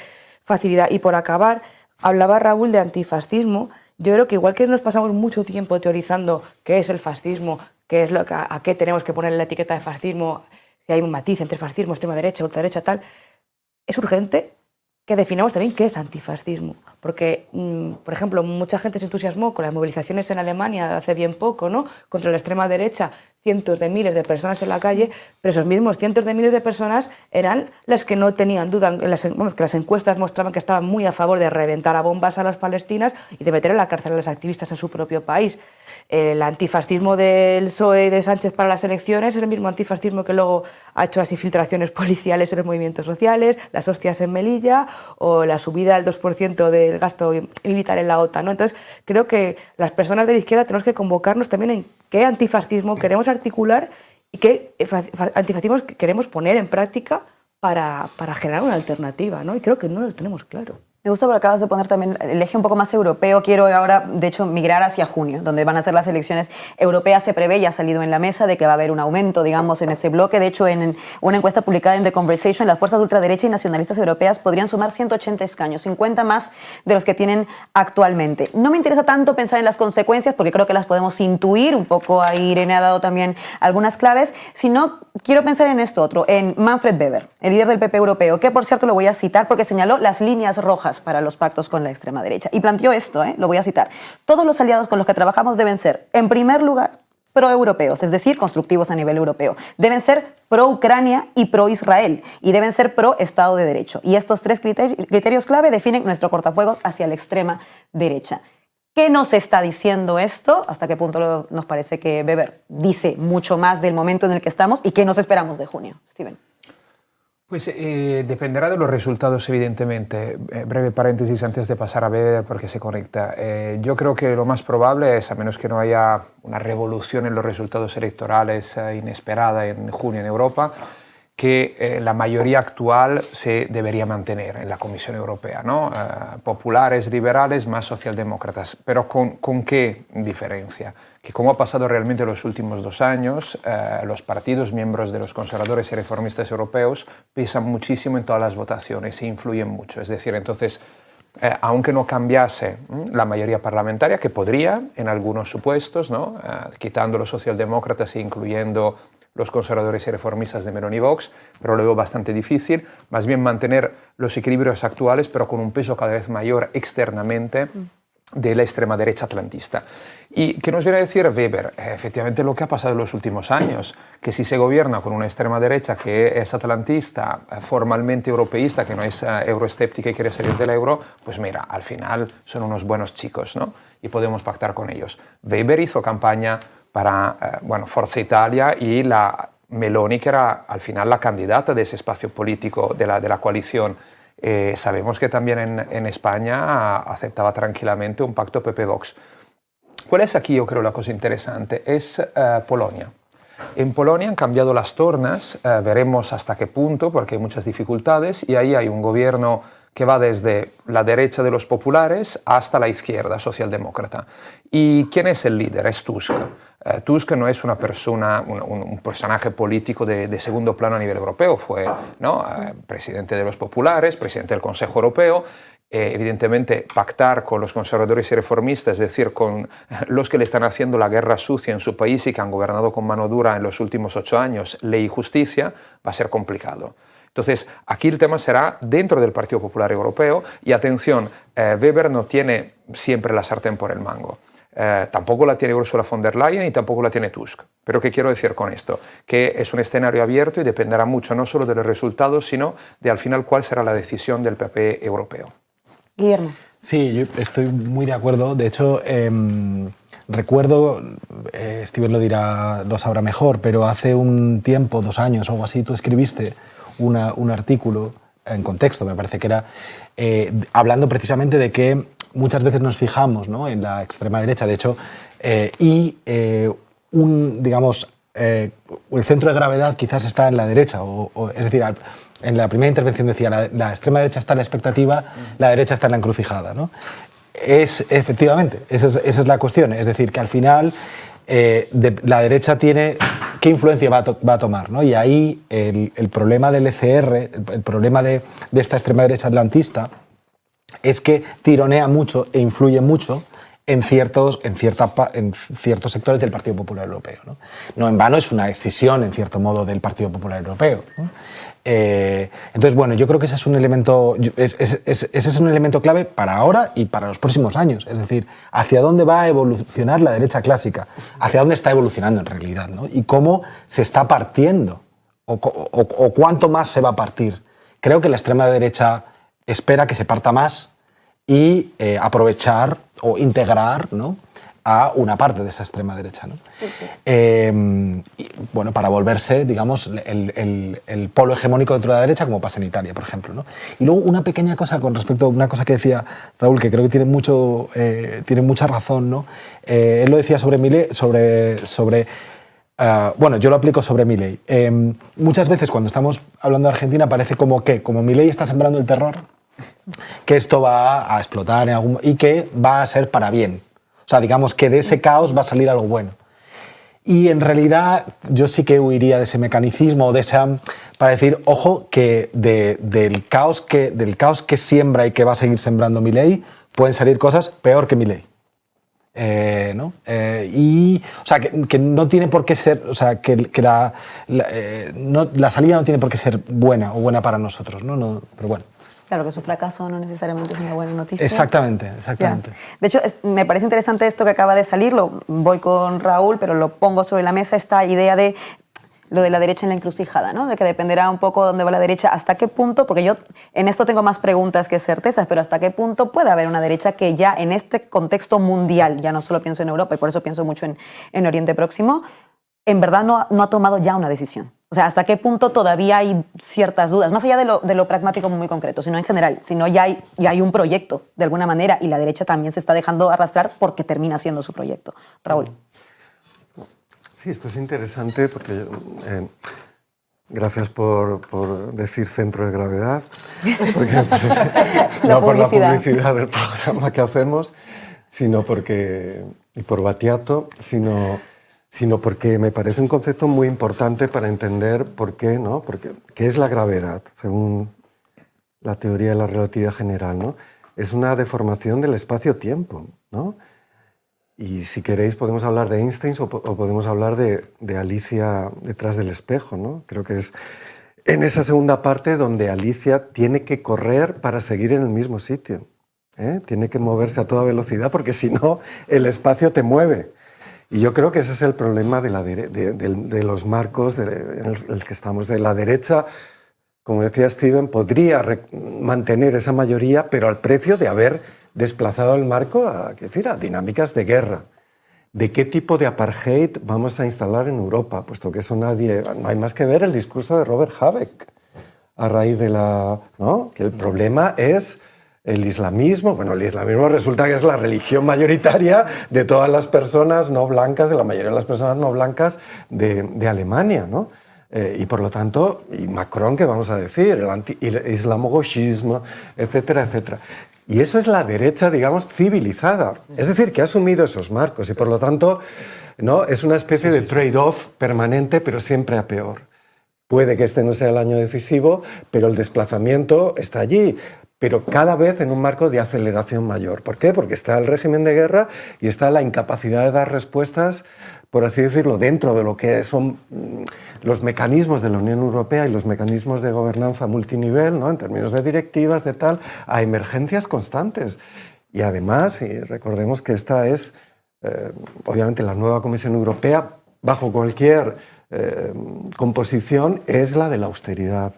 facilidad. Y por acabar, hablaba Raúl de antifascismo. Yo creo que igual que nos pasamos mucho tiempo teorizando qué es el fascismo, qué es a qué tenemos que poner la etiqueta de fascismo, si hay un matiz entre fascismo, extrema derecha, ultraderecha, tal, es urgente que definamos también qué es antifascismo. Porque, por ejemplo, mucha gente se entusiasmó con las movilizaciones en Alemania de hace bien poco, ¿no? Contra la extrema derecha, cientos de miles de personas en la calle, pero esos mismos cientos de miles de personas eran las que no tenían duda, que las encuestas mostraban que estaban muy a favor de reventar a bombas a las palestinas y de meter en la cárcel a los activistas en su propio país. El antifascismo del PSOE de Sánchez para las elecciones es el mismo antifascismo que luego ha hecho las infiltraciones policiales en los movimientos sociales, las hostias en Melilla o la subida al 2% del gasto militar en la OTAN, ¿no? Entonces, creo que las personas de la izquierda tenemos que convocarnos también en qué antifascismo queremos articular y qué antifascismo queremos poner en práctica para generar una alternativa, ¿no? Y creo que no lo tenemos claro. Me gusta porque acabas de poner también el eje un poco más europeo. Quiero ahora, de hecho, migrar hacia junio, donde van a ser las elecciones europeas. Se prevé, ya ha salido en la mesa, de que va a haber un aumento, digamos, en ese bloque. De hecho, en una encuesta publicada en The Conversation, las fuerzas de ultraderecha y nacionalistas europeas podrían sumar 180 escaños, 50 más de los que tienen actualmente. No me interesa tanto pensar en las consecuencias, porque creo que las podemos intuir. Un poco ahí Irene ha dado también algunas claves. Sino quiero pensar en esto otro, en Manfred Weber, el líder del PP europeo, que, por cierto, lo voy a citar porque señaló las líneas rojas para los pactos con la extrema derecha. Y planteó esto, lo voy a citar. Todos los aliados con los que trabajamos deben ser, en primer lugar, pro-europeos, es decir, constructivos a nivel europeo. Deben ser pro-Ucrania y pro-Israel. Y deben ser pro-Estado de Derecho. Y estos tres criterios clave definen nuestro cortafuegos hacia la extrema derecha. ¿Qué nos está diciendo esto? ¿Hasta qué punto nos parece que Weber dice mucho más del momento en el que estamos y qué nos esperamos de junio? Steven. Pues dependerá de los resultados, evidentemente. Breve paréntesis antes de pasar a Weber porque se conecta. Yo creo que lo más probable es, a menos que no haya una revolución en los resultados electorales inesperada en junio en Europa, que la mayoría actual se debería mantener en la Comisión Europea, ¿no? Populares, liberales, más socialdemócratas. Pero ¿con qué diferencia? Que como ha pasado realmente en los últimos 2 años, los partidos miembros de los conservadores y reformistas europeos pesan muchísimo en todas las votaciones e influyen mucho. Es decir, entonces, aunque no cambiase la mayoría parlamentaria, que podría en algunos supuestos, ¿no? Quitando los socialdemócratas e incluyendo los conservadores y reformistas de Meloni y Vox, pero lo veo bastante difícil, más bien mantener los equilibrios actuales, pero con un peso cada vez mayor externamente de la extrema derecha atlantista. ¿Y qué nos viene a decir Weber? Efectivamente lo que ha pasado en los últimos años, que si se gobierna con una extrema derecha que es atlantista, formalmente europeísta, que no es euroescéptica y quiere salir del euro, pues mira, al final son unos buenos chicos, ¿no? Y podemos pactar con ellos. Weber hizo campaña para Forza Italia y la Meloni, que era al final la candidata de ese espacio político de la coalición. Sabemos que también en España aceptaba tranquilamente un pacto PP-Vox. ¿Cuál es aquí, yo creo, la cosa interesante? Es Polonia. En Polonia han cambiado las tornas, veremos hasta qué punto, porque hay muchas dificultades, y ahí hay un gobierno que va desde la derecha de los populares hasta la izquierda socialdemócrata. ¿Y quién es el líder? Es Tusk. Tusk no es una persona, un personaje político de segundo plano a nivel europeo. Fue presidente de los populares, presidente del Consejo Europeo, evidentemente, pactar con los conservadores y reformistas, es decir, con los que le están haciendo la guerra sucia en su país y que han gobernado con mano dura en los últimos 8 años, ley y justicia, va a ser complicado. Entonces, aquí el tema será dentro del Partido Popular Europeo y atención, Weber no tiene siempre la sartén por el mango. Tampoco la tiene Ursula von der Leyen y tampoco la tiene Tusk. Pero ¿qué quiero decir con esto? Que es un escenario abierto y dependerá mucho no solo de los resultados, sino de al final cuál será la decisión del PP europeo. Guillermo. Sí, yo estoy muy de acuerdo. De hecho, recuerdo, Steven lo sabrá mejor, pero hace un tiempo, 2 años o algo así, tú escribiste un artículo en Contexto, me parece que era, hablando precisamente de que muchas veces nos fijamos, ¿no?, en la extrema derecha, de hecho, digamos, el centro de gravedad quizás está en la derecha, es decir, en la primera intervención decía, la extrema derecha está en la expectativa, la derecha está en la encrucijada, ¿no? Efectivamente, esa es la cuestión, es decir, que al final la derecha tiene qué influencia va a tomar, ¿no? Y ahí el problema del ECR, el problema de esta extrema derecha atlantista, es que tironea mucho e influye mucho en ciertos sectores del Partido Popular Europeo, ¿no? No en vano es una escisión, en cierto modo, del Partido Popular Europeo, ¿no? Entonces, bueno, yo creo que ese es un elemento, ese es un elemento clave para ahora y para los próximos años. Es decir, hacia dónde va a evolucionar la derecha clásica, hacia dónde está evolucionando en realidad, ¿no? Y cómo se está partiendo o cuánto más se va a partir. Creo que la extrema derecha espera que se parta más y aprovechar o integrar, ¿no?, a una parte de esa extrema derecha, ¿no? Y, bueno, para volverse, digamos, el polo hegemónico dentro de la derecha, como pasa en Italia, por ejemplo, ¿no? Y luego una pequeña cosa con respecto a una cosa que decía Raúl, que creo que tiene mucha razón, ¿no? Él lo decía sobre Milei, bueno, yo lo aplico sobre Milei. Muchas veces cuando estamos hablando de Argentina parece como Milei está sembrando el terror, que esto va a explotar y que va a ser para bien. O sea, digamos que de ese caos va a salir algo bueno. Y en realidad yo sí que huiría de ese mecanismo, para decir, ojo, que del caos que siembra y que va a seguir sembrando Milei, pueden salir cosas peor que Milei. ¿No? O sea, que no tiene por qué ser, o sea, que la salida no tiene por qué ser buena o buena para nosotros, ¿no? Pero bueno. Claro, que su fracaso no necesariamente es una buena noticia. Exactamente. Ya. De hecho, me parece interesante esto que acaba de salir, voy con Raúl, pero lo pongo sobre la mesa, esta idea de lo de la derecha en la encrucijada, ¿no? De que dependerá un poco de dónde va la derecha, hasta qué punto, porque yo en esto tengo más preguntas que certezas, pero hasta qué punto puede haber una derecha que ya en este contexto mundial, ya no solo pienso en Europa y por eso pienso mucho en Oriente Próximo, en verdad no ha tomado ya una decisión. O sea, ¿hasta qué punto todavía hay ciertas dudas? Más allá de lo pragmático muy concreto, sino en general, sino ya hay un proyecto de alguna manera y la derecha también se está dejando arrastrar porque termina siendo su proyecto. Raúl. Sí, esto es interesante porque gracias por decir centro de gravedad, porque me parece, no por la publicidad del programa que hacemos, sino porque, y por Battiato, sino porque me parece un concepto muy importante para entender por qué, ¿no? Porque, ¿qué es la gravedad? Según la teoría de la relatividad general, ¿no? Es una deformación del espacio-tiempo, ¿no? Y si queréis podemos hablar de Einstein o podemos hablar de Alicia detrás del espejo, ¿no? Creo que es en esa segunda parte donde Alicia tiene que correr para seguir en el mismo sitio, ¿eh? Tiene que moverse a toda velocidad porque si no el espacio te mueve. Y yo creo que ese es el problema de los marcos en el que estamos. De la derecha, como decía Steven, podría mantener esa mayoría, pero al precio de haber desplazado el marco a dinámicas de guerra. ¿De qué tipo de apartheid vamos a instalar en Europa? Puesto que eso no hay más que ver el discurso de Robert Habeck a raíz de ¿no? Que el problema es el islamismo. Bueno, el islamismo resulta que es la religión mayoritaria de todas las personas no blancas, de la mayoría de las personas no blancas de Alemania, ¿no? Y por lo tanto, y Macron, ¿qué vamos a decir? El islamogauchismo, etcétera, etcétera. Y eso es la derecha, digamos, civilizada. Es decir, que ha asumido esos marcos y por lo tanto, ¿no? Es una especie de trade-off permanente, pero siempre a peor. Puede que este no sea el año decisivo, pero el desplazamiento está allí. pero cada vez en un marco de aceleración mayor. ¿Por qué? Porque está el régimen de guerra y está la incapacidad de dar respuestas, por así decirlo, dentro de lo que son los mecanismos de la Unión Europea y los mecanismos de gobernanza multinivel, ¿no? En términos de directivas, de tal, a emergencias constantes. Y además, y recordemos que esta es, obviamente, la nueva Comisión Europea, bajo cualquier composición, es la de la austeridad.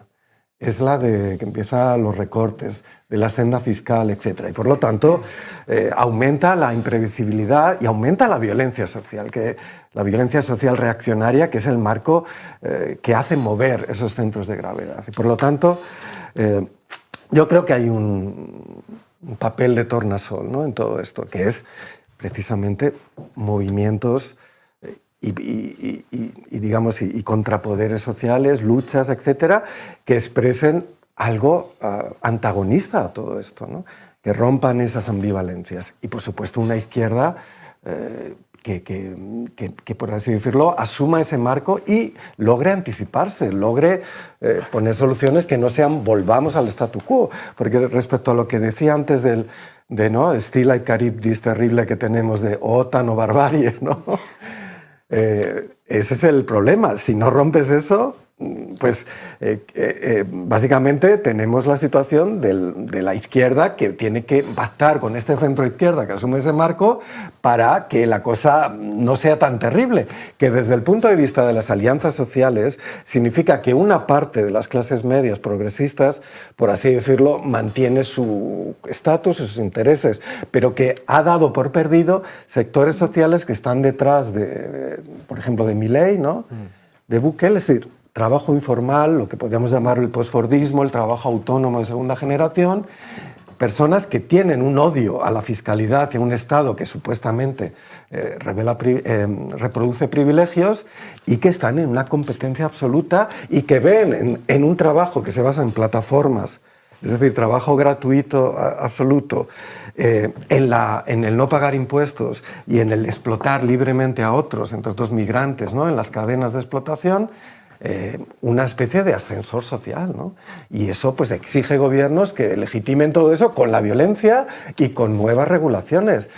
Es la de que empieza los recortes, de la senda fiscal, etc. Y por lo tanto, aumenta la imprevisibilidad y aumenta la violencia social, la violencia social reaccionaria, que es el marco que hace mover esos centros de gravedad. Y por lo tanto, yo creo que hay un papel de tornasol, ¿no?, en todo esto, que es precisamente movimientos y contrapoderes sociales, luchas, etcétera, que expresen algo antagonista a todo esto, ¿no?, que rompan esas ambivalencias. Y, por supuesto, una izquierda que, por así decirlo, asuma ese marco y logre anticiparse, logre poner soluciones que no sean volvamos al statu quo. Porque respecto a lo que decía antes ¿no?, Stila y Caribdis terrible que tenemos de OTAN o barbarie, ¿no?, ese es el problema. Si no rompes eso, pues básicamente tenemos la situación de la izquierda que tiene que pactar con este centro izquierda que asume ese marco para que la cosa no sea tan terrible, que desde el punto de vista de las alianzas sociales significa que una parte de las clases medias progresistas, por así decirlo, mantiene su estatus y sus intereses, pero que ha dado por perdido sectores sociales que están detrás de, por ejemplo, de Milei, ¿no?, de Bukele, es decir, trabajo informal, lo que podríamos llamar el posfordismo, el trabajo autónomo de segunda generación, personas que tienen un odio a la fiscalidad y a un Estado que supuestamente reproduce privilegios y que están en una competencia absoluta y que ven en un trabajo que se basa en plataformas, es decir, trabajo gratuito absoluto, en el no pagar impuestos y en el explotar libremente a otros, entre otros migrantes, ¿no?, en las cadenas de explotación, una especie de ascensor social, ¿no? Y eso pues exige gobiernos que legitimen todo eso con la violencia y con nuevas regulaciones.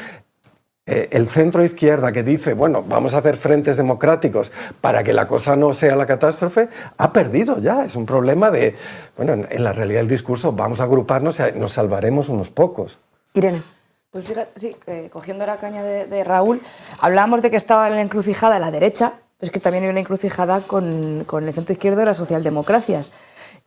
El centro izquierda que dice, bueno, vamos a hacer frentes democráticos para que la cosa no sea la catástrofe, ha perdido ya. Es un problema de, bueno, en la realidad del discurso vamos a agruparnos y nos salvaremos unos pocos. Irene. Pues fíjate, sí, cogiendo la caña de Raúl, hablábamos de que estaba en la encrucijada la derecha, pero es que también hay una encrucijada con el centro izquierdo de las socialdemocracias.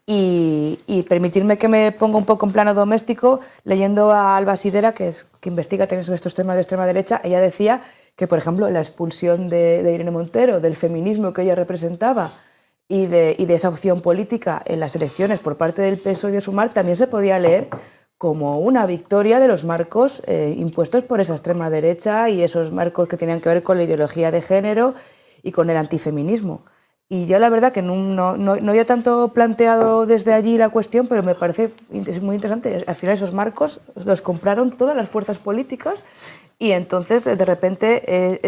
Y permitirme que me ponga un poco en plano doméstico, leyendo a Alba Sidera, que investiga también sobre estos temas de extrema derecha, ella decía que, por ejemplo, la expulsión de Irene Montero, del feminismo que ella representaba y de esa opción política en las elecciones por parte del PSOE y de Sumar, también se podía leer como una victoria de los marcos impuestos por esa extrema derecha y esos marcos que tenían que ver con la ideología de género y con el antifeminismo. Y yo la verdad que no había tanto planteado desde allí la cuestión, pero me parece muy interesante. Al final esos marcos los compraron todas las fuerzas políticas y entonces de repente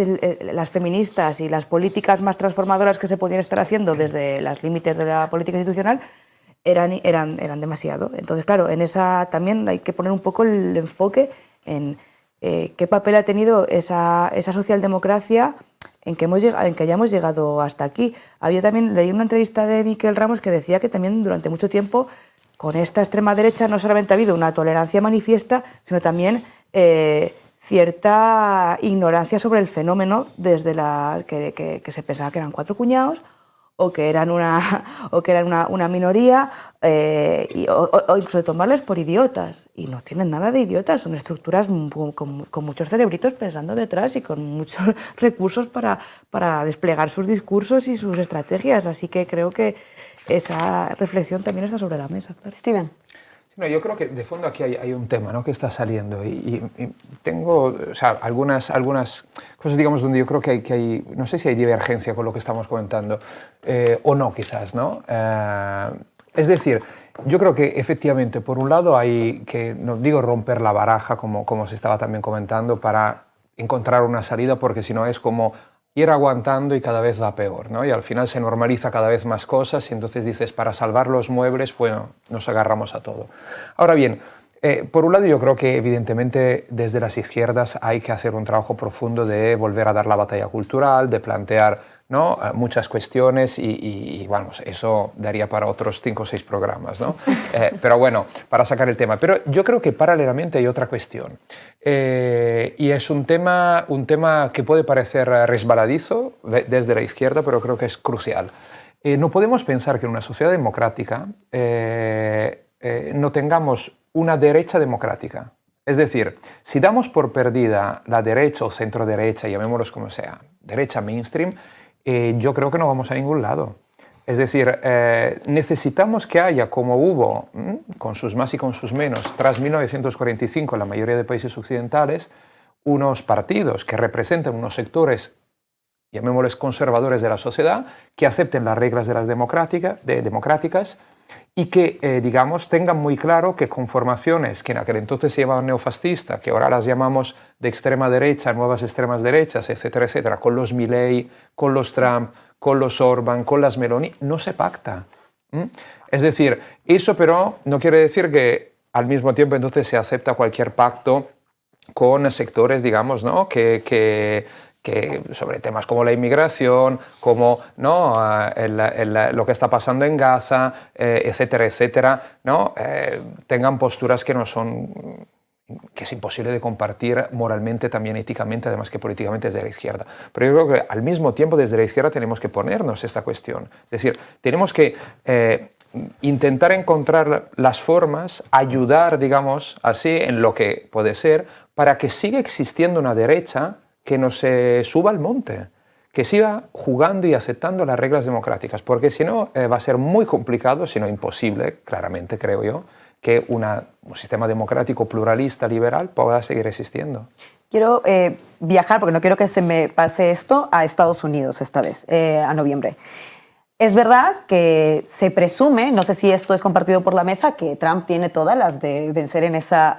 las feministas y las políticas más transformadoras que se podían estar haciendo desde los límites de la política institucional eran demasiado. Entonces, claro, en esa también hay que poner un poco el enfoque en qué papel ha tenido esa socialdemocracia en que hayamos llegado hasta aquí. Leí una entrevista de Miquel Ramos que decía que también durante mucho tiempo con esta extrema derecha no solamente ha habido una tolerancia manifiesta, sino también cierta ignorancia sobre el fenómeno desde que se pensaba que eran cuatro cuñados o que eran una minoría o incluso de tomarles por idiotas. Y no tienen nada de idiotas, son estructuras con muchos cerebritos pensando detrás y con muchos recursos para desplegar sus discursos y sus estrategias. Así que creo que esa reflexión también está sobre la mesa. Claro. Steven. No, yo creo que de fondo aquí hay un tema, ¿no?, que está saliendo y tengo, o sea, algunas cosas, digamos, donde yo creo que hay, no sé si hay divergencia con lo que estamos comentando o no, quizás, ¿no? Es decir, yo creo que efectivamente, por un lado, hay que, no digo romper la baraja, como se estaba también comentando, para encontrar una salida, porque si no es como ir aguantando y cada vez va peor, ¿no? Y al final se normaliza cada vez más cosas y entonces dices, para salvar los muebles, bueno, nos agarramos a todo. Ahora bien, Por un lado, yo creo que evidentemente desde las izquierdas hay que hacer un trabajo profundo de volver a dar la batalla cultural, de plantear, ¿no?, muchas cuestiones y vamos, eso daría para otros 5 o 6 programas, ¿no? Pero bueno, para sacar el tema. Pero yo creo que paralelamente hay otra cuestión. Y es un tema que puede parecer resbaladizo desde la izquierda, pero creo que es crucial. No podemos pensar que en una sociedad democrática no tengamos una derecha democrática. Es decir, si damos por perdida la derecha o centro derecha, llamémoslos como sea, derecha mainstream, yo creo que no vamos a ningún lado. Es decir, necesitamos que haya, como hubo, con sus más y con sus menos, tras 1945 en la mayoría de países occidentales, unos partidos que representan unos sectores, llamémosles conservadores de la sociedad, que acepten las reglas de las democráticas y que, digamos, tengan muy claro que con formaciones que en aquel entonces se llamaban neofascistas, que ahora las llamamos de extrema derecha, nuevas extremas derechas, etcétera, etcétera, con los Milei, con los Trump, con los Orbán, con las Meloni, no se pacta. Es decir, eso pero no quiere decir que al mismo tiempo entonces se acepta cualquier pacto con sectores, digamos, ¿no?, que sobre temas como la inmigración, como, ¿no?, lo que está pasando en Gaza, etcétera, etcétera, ¿no?, tengan posturas que no son, que es imposible de compartir moralmente, también éticamente, además que políticamente desde la izquierda. Pero yo creo que al mismo tiempo desde la izquierda tenemos que ponernos esta cuestión. Es decir, tenemos que intentar encontrar las formas, ayudar, digamos, así, en lo que puede ser, para que siga existiendo una derecha que no se suba al monte, que siga jugando y aceptando las reglas democráticas, porque si no va a ser muy complicado, si no imposible, claramente creo yo, que un sistema democrático pluralista liberal pueda seguir existiendo. Quiero viajar, porque no quiero que se me pase esto, a Estados Unidos esta vez, a noviembre. Es verdad que se presume, no sé si esto es compartido por la mesa, que Trump tiene todas las de vencer en esas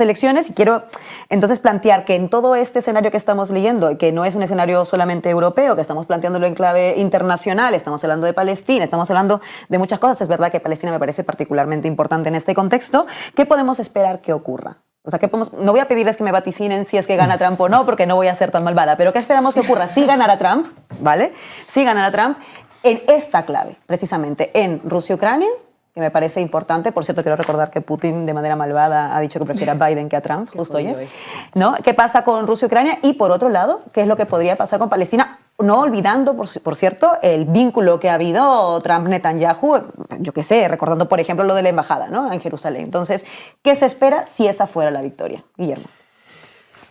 elecciones, y quiero entonces plantear que en todo este escenario que estamos leyendo, y que no es un escenario solamente europeo, que estamos planteándolo en clave internacional, estamos hablando de Palestina, estamos hablando de muchas cosas, es verdad que Palestina me parece particularmente importante en este contexto. ¿Qué podemos esperar que ocurra? O sea, no voy a pedirles que me vaticinen si es que gana Trump o no, porque no voy a ser tan malvada, pero ¿qué esperamos que ocurra si ganara Trump, ¿vale? Si ganara Trump en esta clave, precisamente en Rusia-Ucrania, que me parece importante. Por cierto, quiero recordar que Putin de manera malvada ha dicho que prefiere a Biden que a Trump, justo ayer, ¿no? ¿Qué pasa con Rusia-Ucrania? Y por otro lado, ¿qué es lo que podría pasar con Palestina? No olvidando, por cierto, el vínculo que ha habido Trump-Netanyahu, yo qué sé, recordando, por ejemplo, lo de la embajada, ¿no?, en Jerusalén. Entonces, ¿qué se espera si esa fuera la victoria? Guillermo.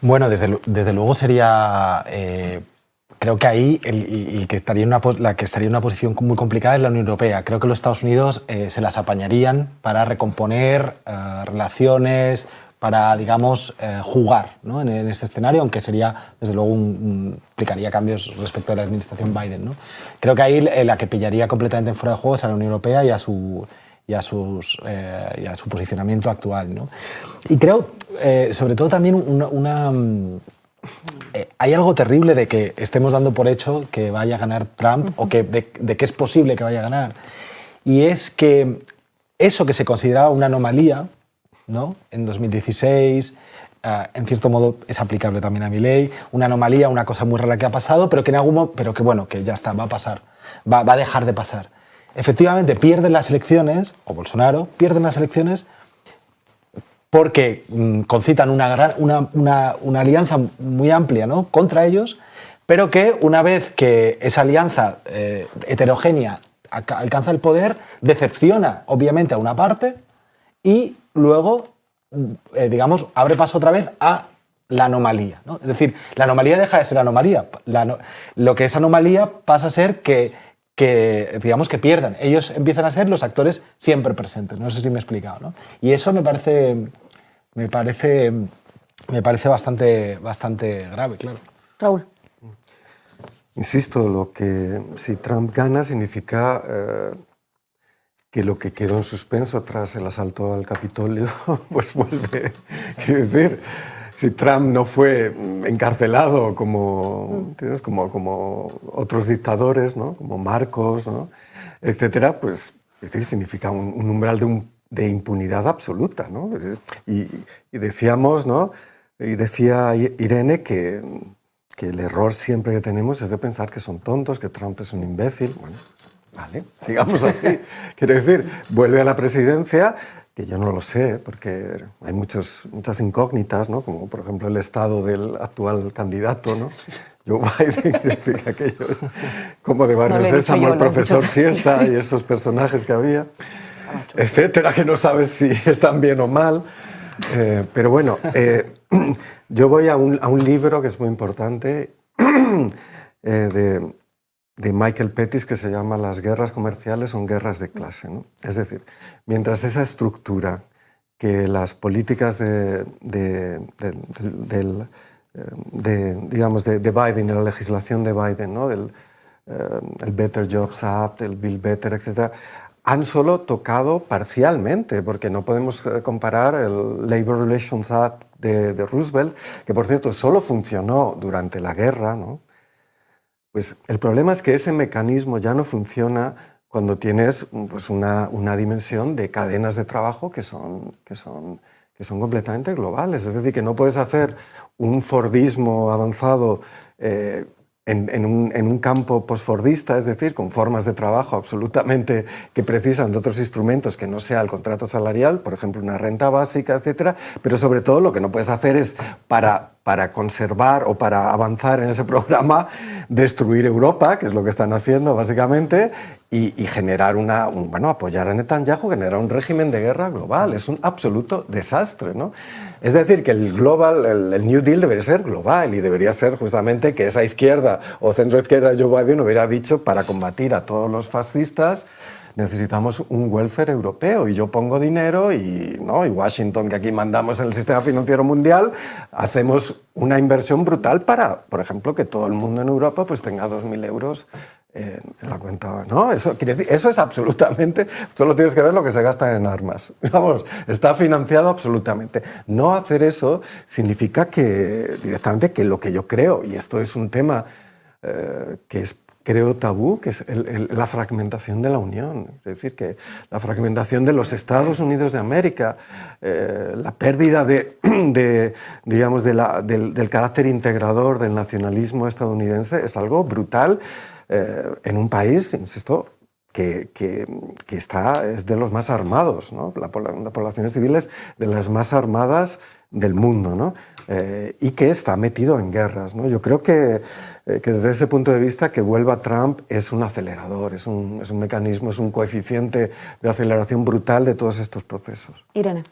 Bueno, desde luego sería... creo que ahí la que estaría en una posición muy complicada es la Unión Europea. Creo que los Estados Unidos se las apañarían para recomponer relaciones, para, digamos, jugar, ¿no?, en este escenario, aunque sería, desde luego, implicaría cambios respecto a la administración Biden, ¿no? Creo que ahí la que pillaría completamente en fuera de juego es a la Unión Europea y a su posicionamiento actual, ¿no? Y creo, sobre todo, también hay algo terrible de que estemos dando por hecho que vaya a ganar Trump o de que es posible que vaya a ganar. Y es que eso que se consideraba una anomalía, ¿no?, en 2016, en cierto modo es aplicable también a Milei, una anomalía, una cosa muy rara que ha pasado, pero que bueno, que ya está, va a pasar, va a dejar de pasar. Efectivamente, pierden las elecciones, o Bolsonaro, pierden las elecciones porque concitan una alianza muy amplia, ¿no?, contra ellos, pero que una vez que esa alianza heterogénea alcanza el poder, decepciona obviamente a una parte y luego, digamos, abre paso otra vez a la anomalía, ¿no? Es decir, la anomalía deja de ser anomalía. Lo que es anomalía pasa a ser que digamos, que pierdan. Ellos empiezan a ser los actores siempre presentes. No sé si me he explicado, ¿no? Y eso me parece bastante grave, claro. Raúl. Insisto, si Trump gana significa que lo que quedó en suspenso tras el asalto al Capitolio pues vuelve. Quiero decir, si Trump no fue encarcelado como otros dictadores, ¿no?, como Marcos, ¿no?, etcétera, pues es decir, significa un umbral de un de impunidad absoluta, ¿no? Y decíamos, ¿no? Y decía Irene que el error siempre que tenemos es de pensar que son tontos, que Trump es un imbécil. Bueno, vale, sigamos así. Quiero decir, vuelve a la presidencia, que yo no lo sé, porque hay muchas incógnitas, ¿no? Como por ejemplo el estado del actual candidato, ¿no? Joe Biden, quiero decir que aquello es como de Barrio Sésamo, el profesor Siesta y esos personajes que había, etcétera, que no sabes si están bien o mal. Pero bueno, yo voy a un libro que es muy importante de Michael Pettis, que se llama Las guerras comerciales son guerras de clase, ¿no? Es decir, mientras esa estructura que las políticas de Biden y la legislación de Biden, ¿no? El Better Jobs Act, el Build Better, etc., han solo tocado parcialmente, porque no podemos comparar el Labor Relations Act de Roosevelt, que por cierto solo funcionó durante la guerra, ¿no? Pues el problema es que ese mecanismo ya no funciona cuando tienes pues, una dimensión de cadenas de trabajo que son completamente globales. Es decir, que no puedes hacer un Fordismo avanzado en un campo postfordista, es decir, con formas de trabajo absolutamente que precisan de otros instrumentos que no sea el contrato salarial, por ejemplo, una renta básica, etcétera. Pero sobre todo lo que no puedes hacer es, para conservar o para avanzar en ese programa, destruir Europa, que es lo que están haciendo básicamente, y generar apoyar a Netanyahu, generar un régimen de guerra global. Es un absoluto desastre, ¿no? Es decir, que el New Deal debería ser global y debería ser justamente que esa izquierda o centro-izquierda de Joe Biden hubiera dicho, para combatir a todos los fascistas necesitamos un welfare europeo y yo pongo dinero y Washington, que aquí mandamos en el sistema financiero mundial, hacemos una inversión brutal para, por ejemplo, que todo el mundo en Europa pues tenga 2.000 euros en la cuenta, ¿no? Eso quiere decir, eso es absolutamente, solo tienes que ver lo que se gasta en armas. Vamos, está financiado absolutamente. No hacer eso significa que directamente que lo que yo creo, y esto es un tema que es, creo, tabú, que es la fragmentación de la Unión. Es decir, que la fragmentación de los Estados Unidos de América, la pérdida del carácter integrador del nacionalismo estadounidense es algo brutal en un país, insisto, que es de los más armados, ¿no? La población civil es de las más armadas del mundo, ¿no? Y que está metido en guerras, ¿no? Yo creo que desde ese punto de vista que vuelva Trump es un acelerador, es un mecanismo, es un coeficiente de aceleración brutal de todos estos procesos. Irene.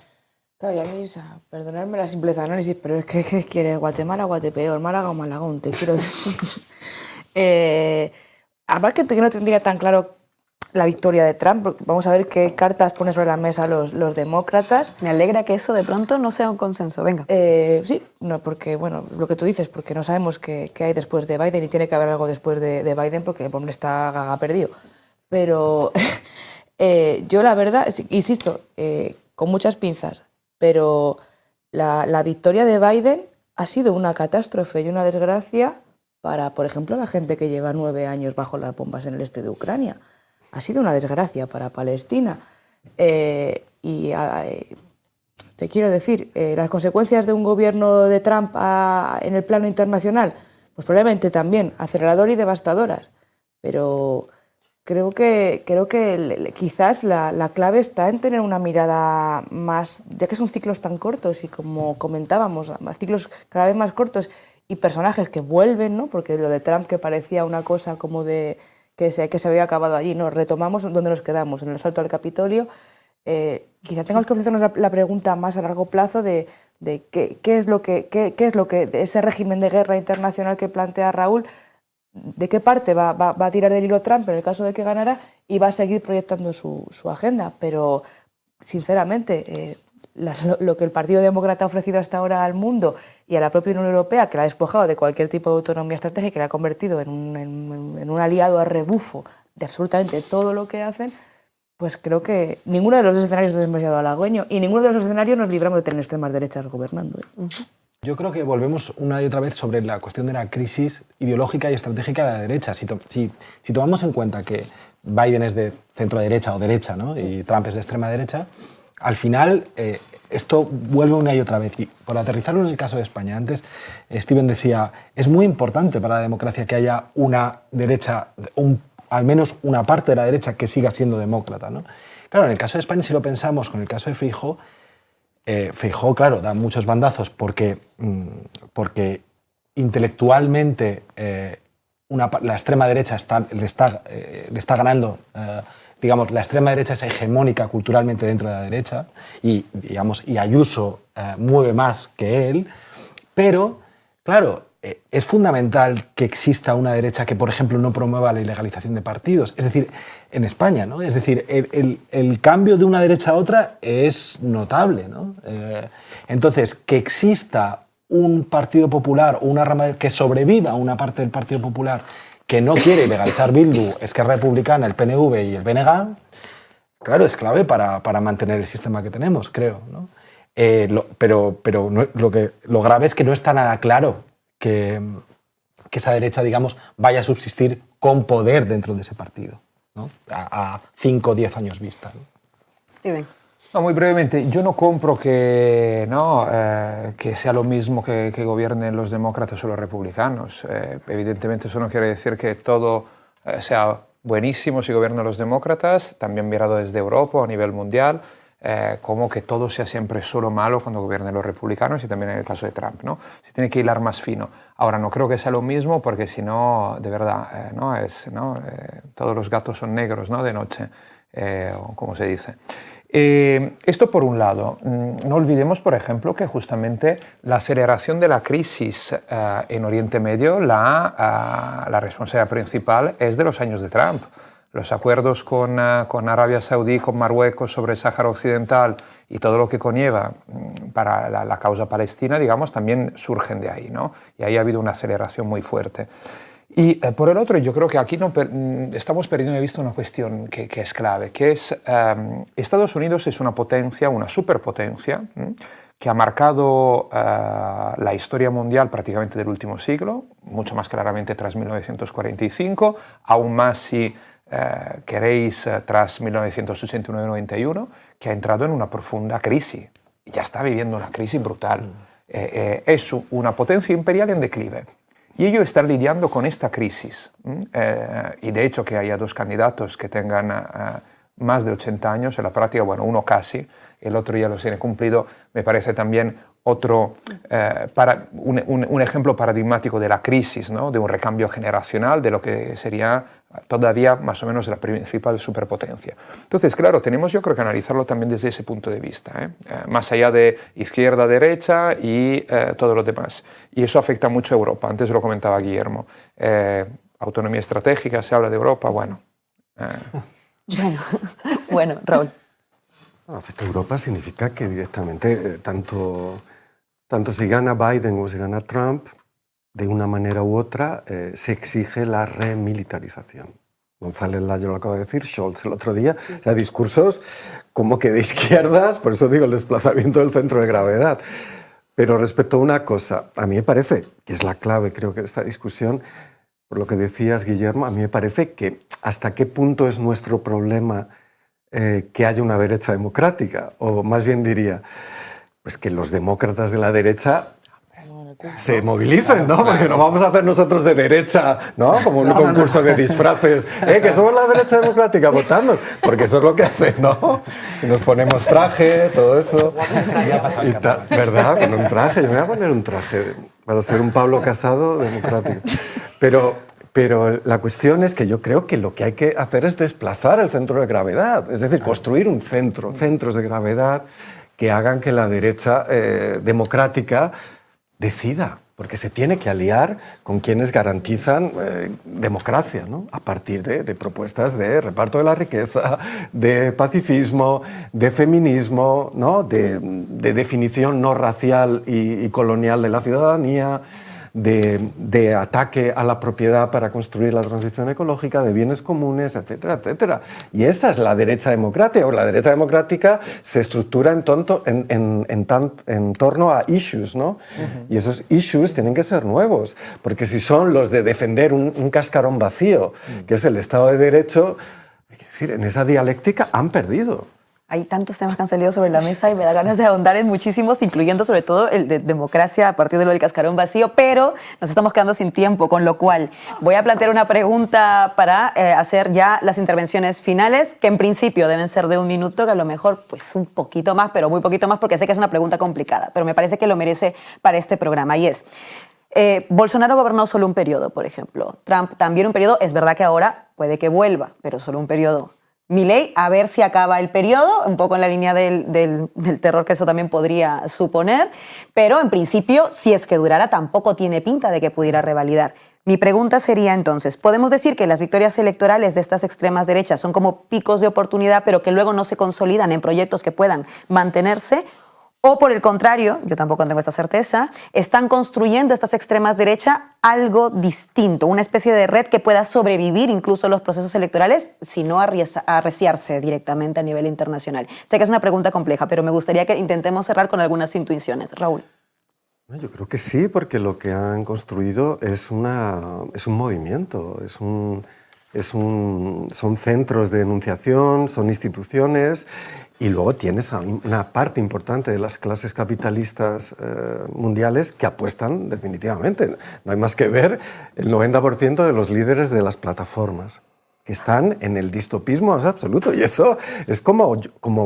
Claro, y a mí, perdonadme la simpleza de análisis, pero es que ¿qué quieres? Guatemala, Guatepeor, Málaga o Malagón, te quiero decir. Habrá gente que no tendría tan claro la victoria de Trump, porque vamos a ver qué cartas pone sobre la mesa los demócratas. Me alegra que eso de pronto no sea un consenso, venga. Sí, no, porque, bueno, lo que tú dices, porque no sabemos qué hay después de Biden y tiene que haber algo después de Biden porque el hombre está gaga perdido. Pero yo la verdad, insisto, con muchas pinzas, pero la victoria de Biden ha sido una catástrofe y una desgracia para, por ejemplo, la gente que lleva 9 años bajo las bombas en el este de Ucrania. Ha sido una desgracia para Palestina. Te quiero decir, las consecuencias de un gobierno de Trump en el plano internacional, pues probablemente también acelerador y devastadoras. Pero creo que quizás la clave está en tener una mirada más, ya que son ciclos tan cortos y como comentábamos, ciclos cada vez más cortos y personajes que vuelven, ¿no? Porque lo de Trump, que parecía una cosa como de que se había acabado allí, ¿no? Retomamos donde nos quedamos, en el asalto al Capitolio. Quizá tengamos que hacernos la pregunta más a largo plazo de qué es lo que de ese régimen de guerra internacional que plantea Raúl, de qué parte va a tirar del hilo Trump en el caso de que ganara y va a seguir proyectando su agenda. Pero, sinceramente, lo que el Partido Demócrata ha ofrecido hasta ahora al mundo y a la propia Unión Europea, que la ha despojado de cualquier tipo de autonomía estratégica, que la ha convertido en un aliado a rebufo de absolutamente todo lo que hacen, pues creo que ninguno de los dos escenarios es demasiado halagüeño y ninguno de los escenarios nos libramos de tener extremas derechas gobernando. Yo creo que volvemos una y otra vez sobre la cuestión de la crisis ideológica y estratégica de la derecha. Si tomamos en cuenta que Biden es de centro derecha o derecha, ¿no? Y Trump es de extrema derecha, al final, esto vuelve una y otra vez. Y por aterrizarlo en el caso de España, antes Steven decía, es muy importante para la democracia que haya una derecha, al menos una parte de la derecha que siga siendo demócrata, ¿no? Claro, en el caso de España, si lo pensamos con el caso de Feijóo, Feijóo, claro, da muchos bandazos porque intelectualmente la extrema derecha le está ganando, digamos, la extrema derecha es hegemónica culturalmente dentro de la derecha y Ayuso mueve más que él, pero, claro, es fundamental que exista una derecha que, por ejemplo, no promueva la ilegalización de partidos. Es decir, en España, ¿no? Es decir, el cambio de una derecha a otra es notable, ¿no? Entonces, que exista un Partido Popular o una rama que sobreviva una parte del Partido Popular que no quiere ilegalizar Bildu, Esquerra Republicana, el PNV y el BNG, claro, es clave para mantener el sistema que tenemos, creo, ¿no? Pero lo grave es que no está nada claro que esa derecha, digamos, vaya a subsistir con poder dentro de ese partido, ¿no? A 5 o 10 años vista, ¿no? Steven. No, muy brevemente, yo no compro que sea lo mismo que gobiernen los demócratas o los republicanos. Evidentemente eso no quiere decir que todo sea buenísimo si gobiernan los demócratas, también mirado desde Europa o a nivel mundial, como que todo sea siempre solo malo cuando gobiernen los republicanos y también en el caso de Trump, ¿no? Se tiene que hilar más fino. Ahora, no creo que sea lo mismo porque si no, de verdad, todos los gatos son negros, ¿no? De noche, o como se dice. Esto por un lado. No olvidemos, por ejemplo, que justamente la aceleración de la crisis en Oriente Medio, la responsabilidad principal es de los años de Trump. Los acuerdos con Arabia Saudí, con Marruecos sobre el Sáhara Occidental y todo lo que conlleva para la causa palestina, digamos, también surgen de ahí, ¿no? Y ahí ha habido una aceleración muy fuerte. Y por el otro, yo creo que aquí estamos perdiendo de vista una cuestión que es clave, que es Estados Unidos es una potencia, una superpotencia, que ha marcado la historia mundial prácticamente del último siglo, mucho más claramente tras 1945, aún más si queréis tras 1989-91, que ha entrado en una profunda crisis, y ya está viviendo una crisis brutal. Es una potencia imperial en declive. Y ellos están lidiando con esta crisis. Y de hecho que haya dos candidatos que tengan más de 80 años en la práctica, bueno, uno casi, el otro ya lo tiene cumplido, me parece también un ejemplo paradigmático de la crisis, ¿no? De un recambio generacional, de lo que sería todavía más o menos la principal superpotencia. Entonces, claro, tenemos yo creo que analizarlo también desde ese punto de vista, más allá de izquierda, derecha y todo lo demás. Y eso afecta mucho a Europa, antes lo comentaba Guillermo. Autonomía estratégica, se habla de Europa, bueno. Bueno, Raúl. Afecta a Europa significa que directamente, tanto si gana Biden o si gana Trump, de una manera u otra se exige la remilitarización. González Laya lo acaba de decir, Scholz el otro día, o sea, discursos como que de izquierdas, por eso digo el desplazamiento del centro de gravedad. Pero respecto a una cosa, a mí me parece que es la clave, creo que de esta discusión, por lo que decías, Guillermo, a mí me parece que hasta qué punto es nuestro problema que haya una derecha democrática, o más bien diría, pues que los demócratas de la derecha se movilicen, ¿no? Porque no vamos a hacer nosotros de derecha, ¿no? Como un concurso de disfraces, que somos la derecha democrática votando, porque eso es lo que hacen, ¿no? Y nos ponemos traje, todo eso. ¿Verdad? Con un traje, yo me voy a poner un traje para ser un Pablo Casado democrático. Pero la cuestión es que yo creo que lo que hay que hacer es desplazar el centro de gravedad, es decir, construir un centros de gravedad que hagan que la derecha democrática decida, porque se tiene que aliar con quienes garantizan democracia, ¿no? A partir de propuestas de reparto de la riqueza, de pacifismo, de feminismo, ¿no? de definición no racial y colonial de la ciudadanía, de ataque a la propiedad para construir la transición ecológica, de bienes comunes, etcétera, etcétera. Y esa es la derecha democrática. La derecha democrática se estructura en torno a issues, ¿no? Y esos issues tienen que ser nuevos, porque si son los de defender un cascarón vacío, que es el Estado de Derecho, es decir, en esa dialéctica han perdido. Hay tantos temas que han salido sobre la mesa y me da ganas de ahondar en muchísimos, incluyendo sobre todo el de democracia a partir de lo del cascarón vacío, pero nos estamos quedando sin tiempo, con lo cual voy a plantear una pregunta para hacer ya las intervenciones finales, que en principio deben ser de 1 minuto, que a lo mejor pues un poquito más, pero muy poquito más, porque sé que es una pregunta complicada, pero me parece que lo merece para este programa, y es... Bolsonaro gobernó solo un periodo, por ejemplo. Trump también un periodo. Es verdad que ahora puede que vuelva, pero solo un periodo. Milei, a ver si acaba el periodo, un poco en la línea del terror que eso también podría suponer, pero en principio, si es que durara, tampoco tiene pinta de que pudiera revalidar. Mi pregunta sería entonces, ¿podemos decir que las victorias electorales de estas extremas derechas son como picos de oportunidad, pero que luego no se consolidan en proyectos que puedan mantenerse? O por el contrario, yo tampoco tengo esta certeza, están construyendo estas extremas derechas algo distinto, una especie de red que pueda sobrevivir incluso los procesos electorales, si no arreciarse directamente a nivel internacional. Sé que es una pregunta compleja, pero me gustaría que intentemos cerrar con algunas intuiciones. Raúl. Yo creo que sí, porque lo que han construido es un movimiento, son centros de enunciación, son instituciones, y luego tienes una parte importante de las clases capitalistas mundiales que apuestan definitivamente. No hay más que ver el 90% de los líderes de las plataformas que están en el distopismo más absoluto. Y eso es como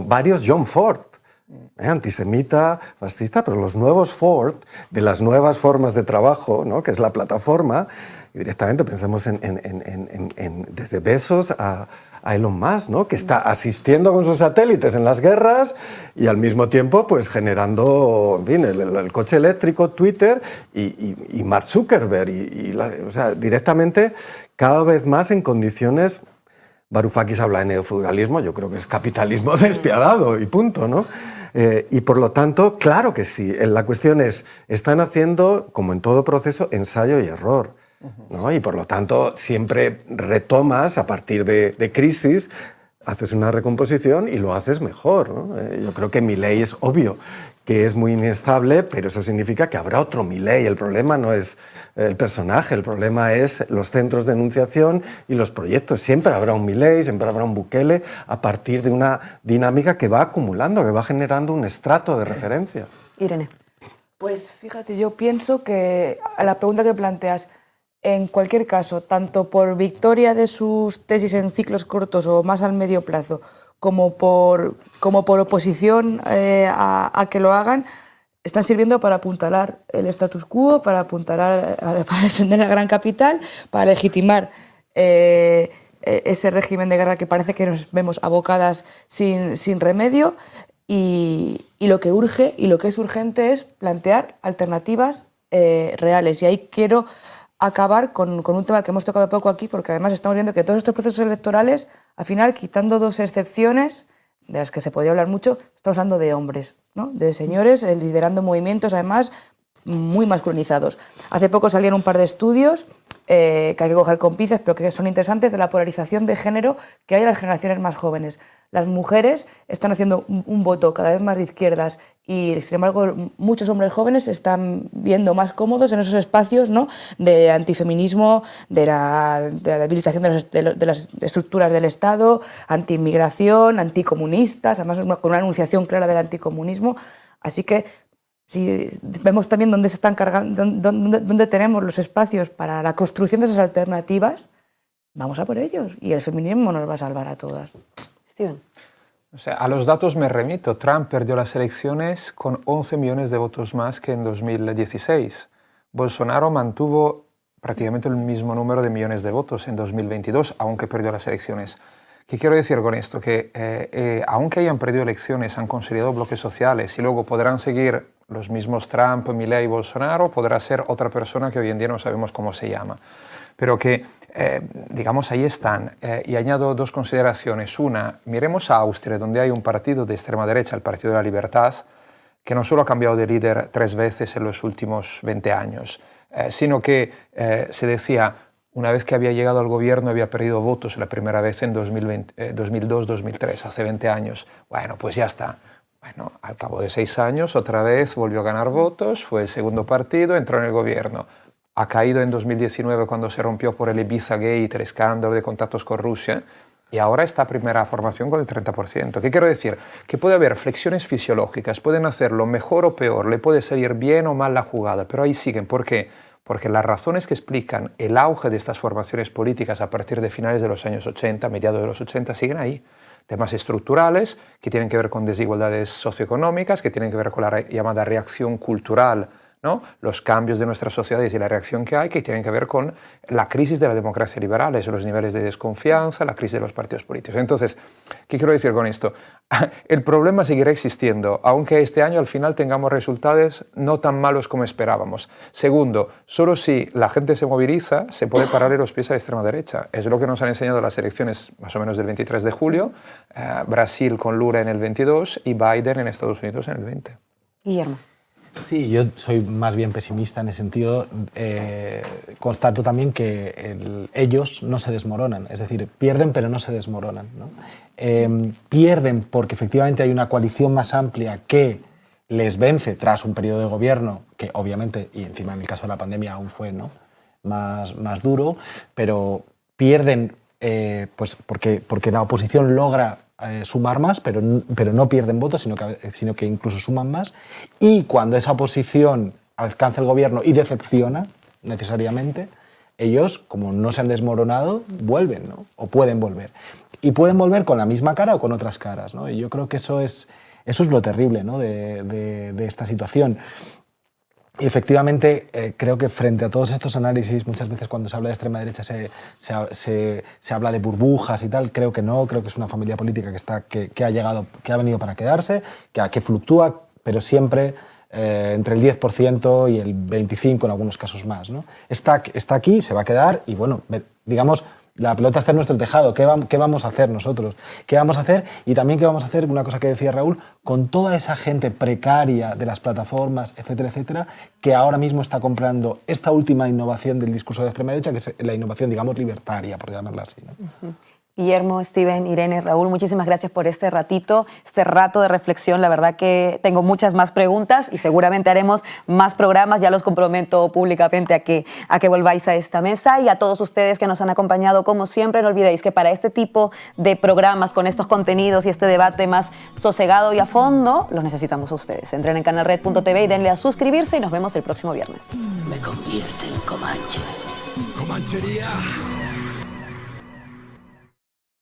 varios John Ford, antisemita, fascista, pero los nuevos Ford, de las nuevas formas de trabajo, ¿no? Que es la plataforma, y directamente pensamos desde Bezos a Elon Musk, ¿no? Que está asistiendo con sus satélites en las guerras y al mismo tiempo pues, generando en fin, el coche eléctrico, Twitter y Mark Zuckerberg. O sea, directamente cada vez más en condiciones... Varoufakis habla de neofeudalismo, yo creo que es capitalismo despiadado y punto, ¿no? Y por lo tanto, claro que sí. La cuestión es, están haciendo, como en todo proceso, ensayo y error, ¿no? Y por lo tanto, siempre retomas a partir de crisis, haces una recomposición y lo haces mejor, ¿no? Yo creo que Milei es obvio que es muy inestable, pero eso significa que habrá otro Milei. El problema no es el personaje, el problema es los centros de enunciación y los proyectos. Siempre habrá un Milei, siempre habrá un Bukele, a partir de una dinámica que va acumulando, que va generando un estrato de referencia. Irene. Pues fíjate, yo pienso que a la pregunta que planteas, en cualquier caso, tanto por victoria de sus tesis en ciclos cortos o más al medio plazo, como por oposición a que lo hagan, están sirviendo para apuntalar el status quo, para defender la gran capital, para legitimar ese régimen de guerra que parece que nos vemos abocadas sin remedio. Y lo que urge y lo que es urgente es plantear alternativas reales. Y ahí quiero acabar con un tema que hemos tocado poco aquí, porque además estamos viendo que todos estos procesos electorales, al final, quitando 2 excepciones, de las que se podría hablar mucho, estamos hablando de hombres, ¿no? De señores liderando movimientos, además, muy masculinizados. Hace poco salieron un par de estudios que hay que coger con pinzas, pero que son interesantes, de la polarización de género que hay en las generaciones más jóvenes. Las mujeres están haciendo un voto cada vez más de izquierdas y, sin embargo, muchos hombres jóvenes se están viendo más cómodos en esos espacios, ¿no? De antifeminismo, de la debilitación de las estructuras del Estado, antiinmigración, anticomunistas, además con una enunciación clara del anticomunismo. Así que si vemos también dónde se están cargando, dónde tenemos los espacios para la construcción de esas alternativas, vamos a por ellos. Y el feminismo nos va a salvar a todas. Steven. O sea, a los datos me remito. Trump perdió las elecciones con 11 millones de votos más que en 2016. Bolsonaro mantuvo prácticamente el mismo número de millones de votos en 2022, aunque perdió las elecciones. ¿Qué quiero decir con esto? Que aunque hayan perdido elecciones, han consolidado bloques sociales y luego podrán seguir los mismos Trump, Milei y Bolsonaro, podrá ser otra persona que hoy en día no sabemos cómo se llama. Pero que, digamos, ahí están. Y añado 2 consideraciones. Una, miremos a Austria, donde hay un partido de extrema derecha, el Partido de la Libertad, que no solo ha cambiado de líder 3 veces en los últimos 20 años, sino que se decía, una vez que había llegado al gobierno, había perdido votos la primera vez en 2002-2003, hace 20 años. Bueno, pues ya está. Bueno, al cabo de 6 años, otra vez volvió a ganar votos, fue el segundo partido, entró en el gobierno. Ha caído en 2019 cuando se rompió por el Ibiza Gate, el escándalo de contactos con Rusia. Y ahora esta primera formación con el 30%. ¿Qué quiero decir? Que puede haber flexiones fisiológicas, pueden hacerlo mejor o peor, le puede salir bien o mal la jugada, pero ahí siguen. ¿Por qué? Porque las razones que explican el auge de estas formaciones políticas a partir de finales de los años 80, mediados de los 80, siguen ahí. Temas estructurales que tienen que ver con desigualdades socioeconómicas, que tienen que ver con la llamada reacción cultural, ¿no? Los cambios de nuestras sociedades y la reacción que hay, que tienen que ver con la crisis de la democracia liberal, los niveles de desconfianza, la crisis de los partidos políticos. Entonces, ¿qué quiero decir con esto? El problema seguirá existiendo, aunque este año al final tengamos resultados no tan malos como esperábamos. Segundo, solo si la gente se moviliza, se puede pararle los pies a la extrema derecha. Es lo que nos han enseñado las elecciones más o menos del 23 de julio, Brasil con Lula en el 22 y Biden en Estados Unidos en el 20. Guillermo. Sí, yo soy más bien pesimista en ese sentido. Constato también que ellos no se desmoronan, es decir, pierden pero no se desmoronan, ¿no? Pierden porque efectivamente hay una coalición más amplia que les vence tras un periodo de gobierno que obviamente, y encima en el caso de la pandemia aún fue, ¿no?, más duro, pero pierden pues porque la oposición logra sumar más, pero no pierden votos, sino que incluso suman más. Y cuando esa oposición alcanza el gobierno y decepciona necesariamente, ellos, como no se han desmoronado, vuelven, ¿no? O pueden volver. Y pueden volver con la misma cara o con otras caras, ¿no? Y yo creo que eso es lo terrible, ¿no?, de esta situación. Y efectivamente, creo que frente a todos estos análisis, muchas veces cuando se habla de extrema derecha se habla de burbujas y tal. Creo que no, creo que es una familia política que ha venido para quedarse, que fluctúa, pero siempre entre el 10% y el 25% en algunos casos más, ¿no? Está aquí, se va a quedar y bueno, digamos, la pelota está en nuestro tejado. ¿Qué vamos a hacer nosotros? ¿Qué vamos a hacer? Y también qué vamos a hacer, una cosa que decía Raúl, con toda esa gente precaria de las plataformas, etcétera, etcétera, que ahora mismo está comprando esta última innovación del discurso de la extrema derecha, que es la innovación, digamos, libertaria, por llamarla así, ¿no? Guillermo, Steven, Irene, Raúl, muchísimas gracias por este rato de reflexión. La verdad que tengo muchas más preguntas y seguramente haremos más programas. Ya los comprometo públicamente a que volváis a esta mesa. Y a todos ustedes que nos han acompañado, como siempre, no olvidéis que para este tipo de programas, con estos contenidos y este debate más sosegado y a fondo, los necesitamos a ustedes. Entren en canalred.tv y denle a suscribirse y nos vemos el próximo viernes. Me convierte en Comanche. Comanchería.